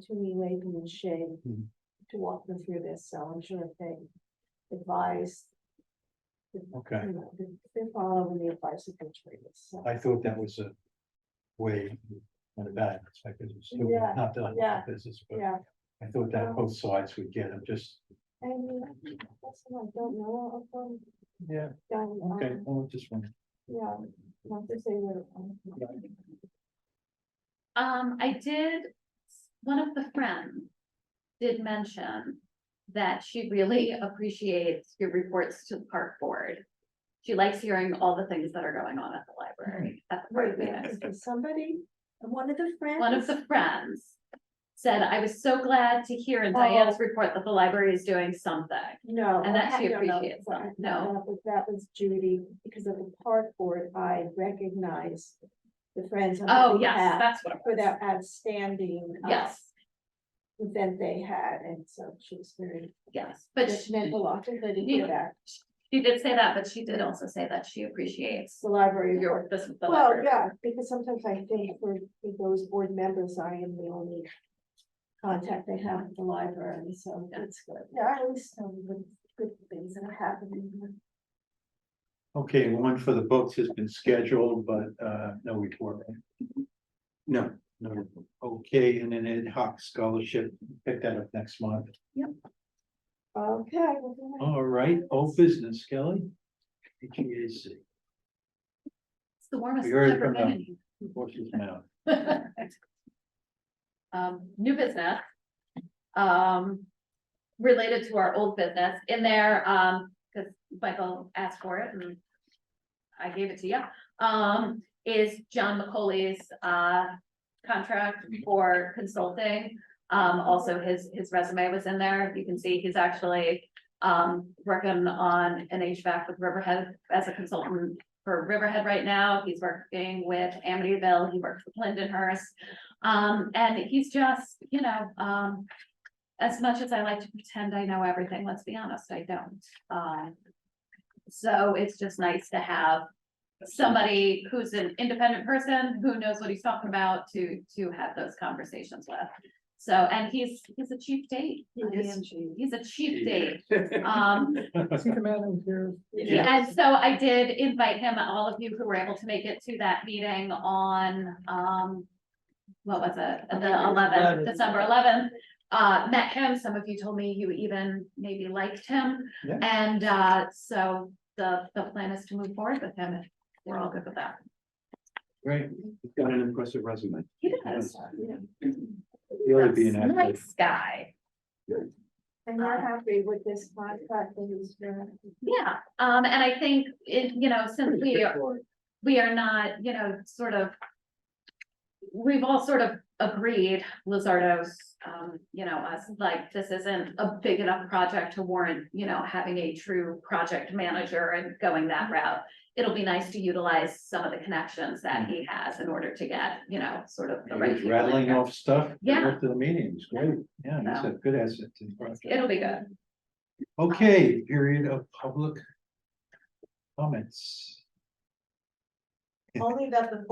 Toomey Latham and Shea Mhm. to walk them through this, so I'm sure if they advise. Okay. You know, they're following the advice of the traders, so. I thought that was a way on a bad perspective. It's still Yeah, not done yeah, business, but Yeah, I thought that both sides would get them just, and that's what I don't know of them. yeah, Done, okay, well, just one. yeah, not to say that. I did, one of the friends did mention that she really appreciates your reports to the park board. She likes hearing all the things that are going on at the library, at the park Wait, meetings. is somebody, one of the friends? One of the friends said, I was so glad to hear in Diane's report that the library is doing something. No. And that she no, no, appreciates them. that- No. That was Judy, because of the park board, I recognize the friends. on Oh, the yes, behalf that's what it For was. that outstanding. Yes, Event they had, and so she was very, yes, but it meant a lot to her to Yeah. hear that, she did say that, but she did also say that she appreciates the library. your, this, the Well, library. yeah, because sometimes I think for those board members, I am the only contact they have with the library, so Yeah. it's good. Yeah, I always tell them good things that are happening. Okay, one for the books has been scheduled, but no report. No, No. Okay, and then ad hoc scholarship, pick that up next month. Okay. All right, old business, Kelly. HVAC. It's the warmest We it's heard ever from been them. in here. Horse's mouth. New business. Related to our old business in there, because Michael asked for it and I gave it to you, is John McCauley's, contract for consulting. Also his resume was in there. You can see he's actually, working on an HVAC with Riverhead as a consultant for Riverhead right now. He's working with Amityville. He works with Lindenhurst. And he's just, as much as I like to pretend I know everything, let's be honest, I don't. So it's just nice to have somebody who's an independent person, who knows what he's talking about to have those conversations with. So, and he's a cheap date. He's a cheap date. Is he the man who's here? And so I did invite him, all of you who were able to make it to that meeting on, what was it, the 11th, December 11th. Met him, some of you told me you even maybe liked him. Yeah. And so the plan is to move forward with him, if we're all good with that. Great. He's got an impressive resume. He does. He ought to be an athlete. Nice guy. And you're happy with this contract that he's doing? Yeah, and I think it, since we are not, sort of. We've all sort of agreed, Lizardo's, us, like, this isn't a big enough project to warrant, having a true project manager and going that route. It'll be nice to utilize some of the connections that he has in order to get, sort of the right. He's people in rattling here. off stuff. Yeah. After the meetings, great. Yeah, he's a So. good asset to the project. It'll be good. Okay, period of public comments. Only that the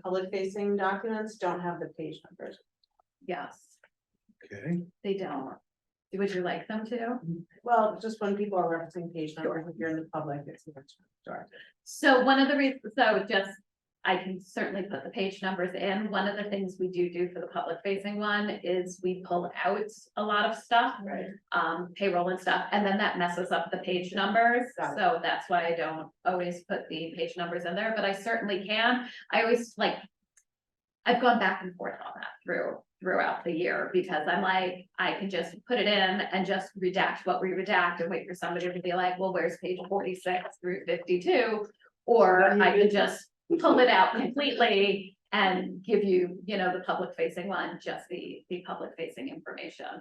public facing documents don't have the page numbers. Yes, Okay, they don't. Would you like them to? Well, just when people are referencing page numbers, if you're in the public, it's much dark. So one of the reasons, so just, I can certainly put the page numbers in. One of the things we do for the public facing one is we pull out a lot of stuff, Right. payroll and stuff, and then that messes up the page numbers. Got it. So that's why I don't always put the page numbers in there, but I certainly can. I always I've gone back and forth on that throughout the year, because I'm like, I can just put it in and just redact what we redact and wait for somebody to be like, well, where's page 46 through 52? Or I can just pull it out completely and give you, the public facing one, just the public facing information.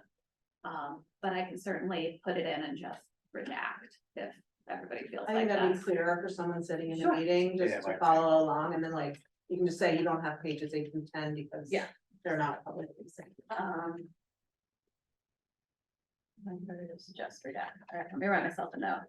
But I can certainly put it in and just redact if everybody feels I like think that'd be that. clearer for someone sitting in Sure. a meeting, Yeah, just to right. follow along, and then you can just say you don't have pages 8 through 10 because. Yeah. They're not public facing. I'm gonna just redact. All right, let me write myself a note.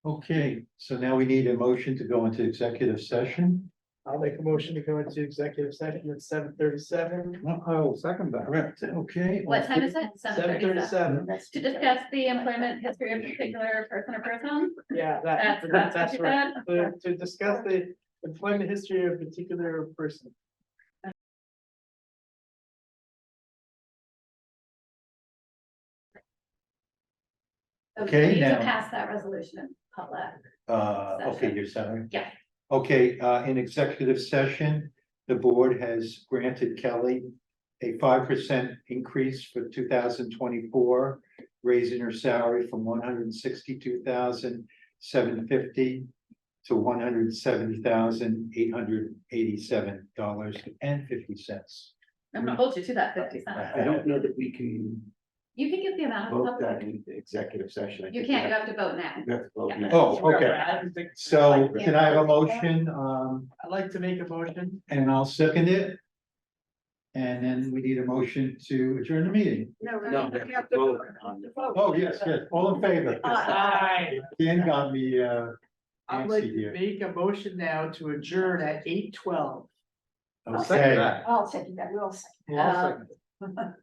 okay, so now we need a motion to go into executive session. I'll make a motion to go into executive session at 7:37. Oh, second that. Correct, okay. What time is it? 7:37. 7:37. To discuss the employment history of a particular person or person? Yeah, That's what you right. said? To discuss the employment history of a particular person. Okay, We need to now- pass that resolution in public. Okay, Session. you're sorry. Yeah. Okay, in executive session, the board has granted Kelly a 5% increase for 2024, raising her salary from $162,750 to $170,887.50. I'm gonna hold you to that 50 cents. I don't know that we can You can give the amount of vote that public. in executive session. I You think can't, we you have to vote now. we have to vote Yeah. now. Oh, okay. So can I have a motion, I'd like to make a motion. and I'll second it? And then we need a motion to adjourn the meeting. No, No, we have to vote on the vote. Oh, yes, all in favor. Aye. Dan got me, I'd like antsy to here. make a motion now to adjourn at 8:12. Okay, I'll second that, we'll second. Well, I'll second it.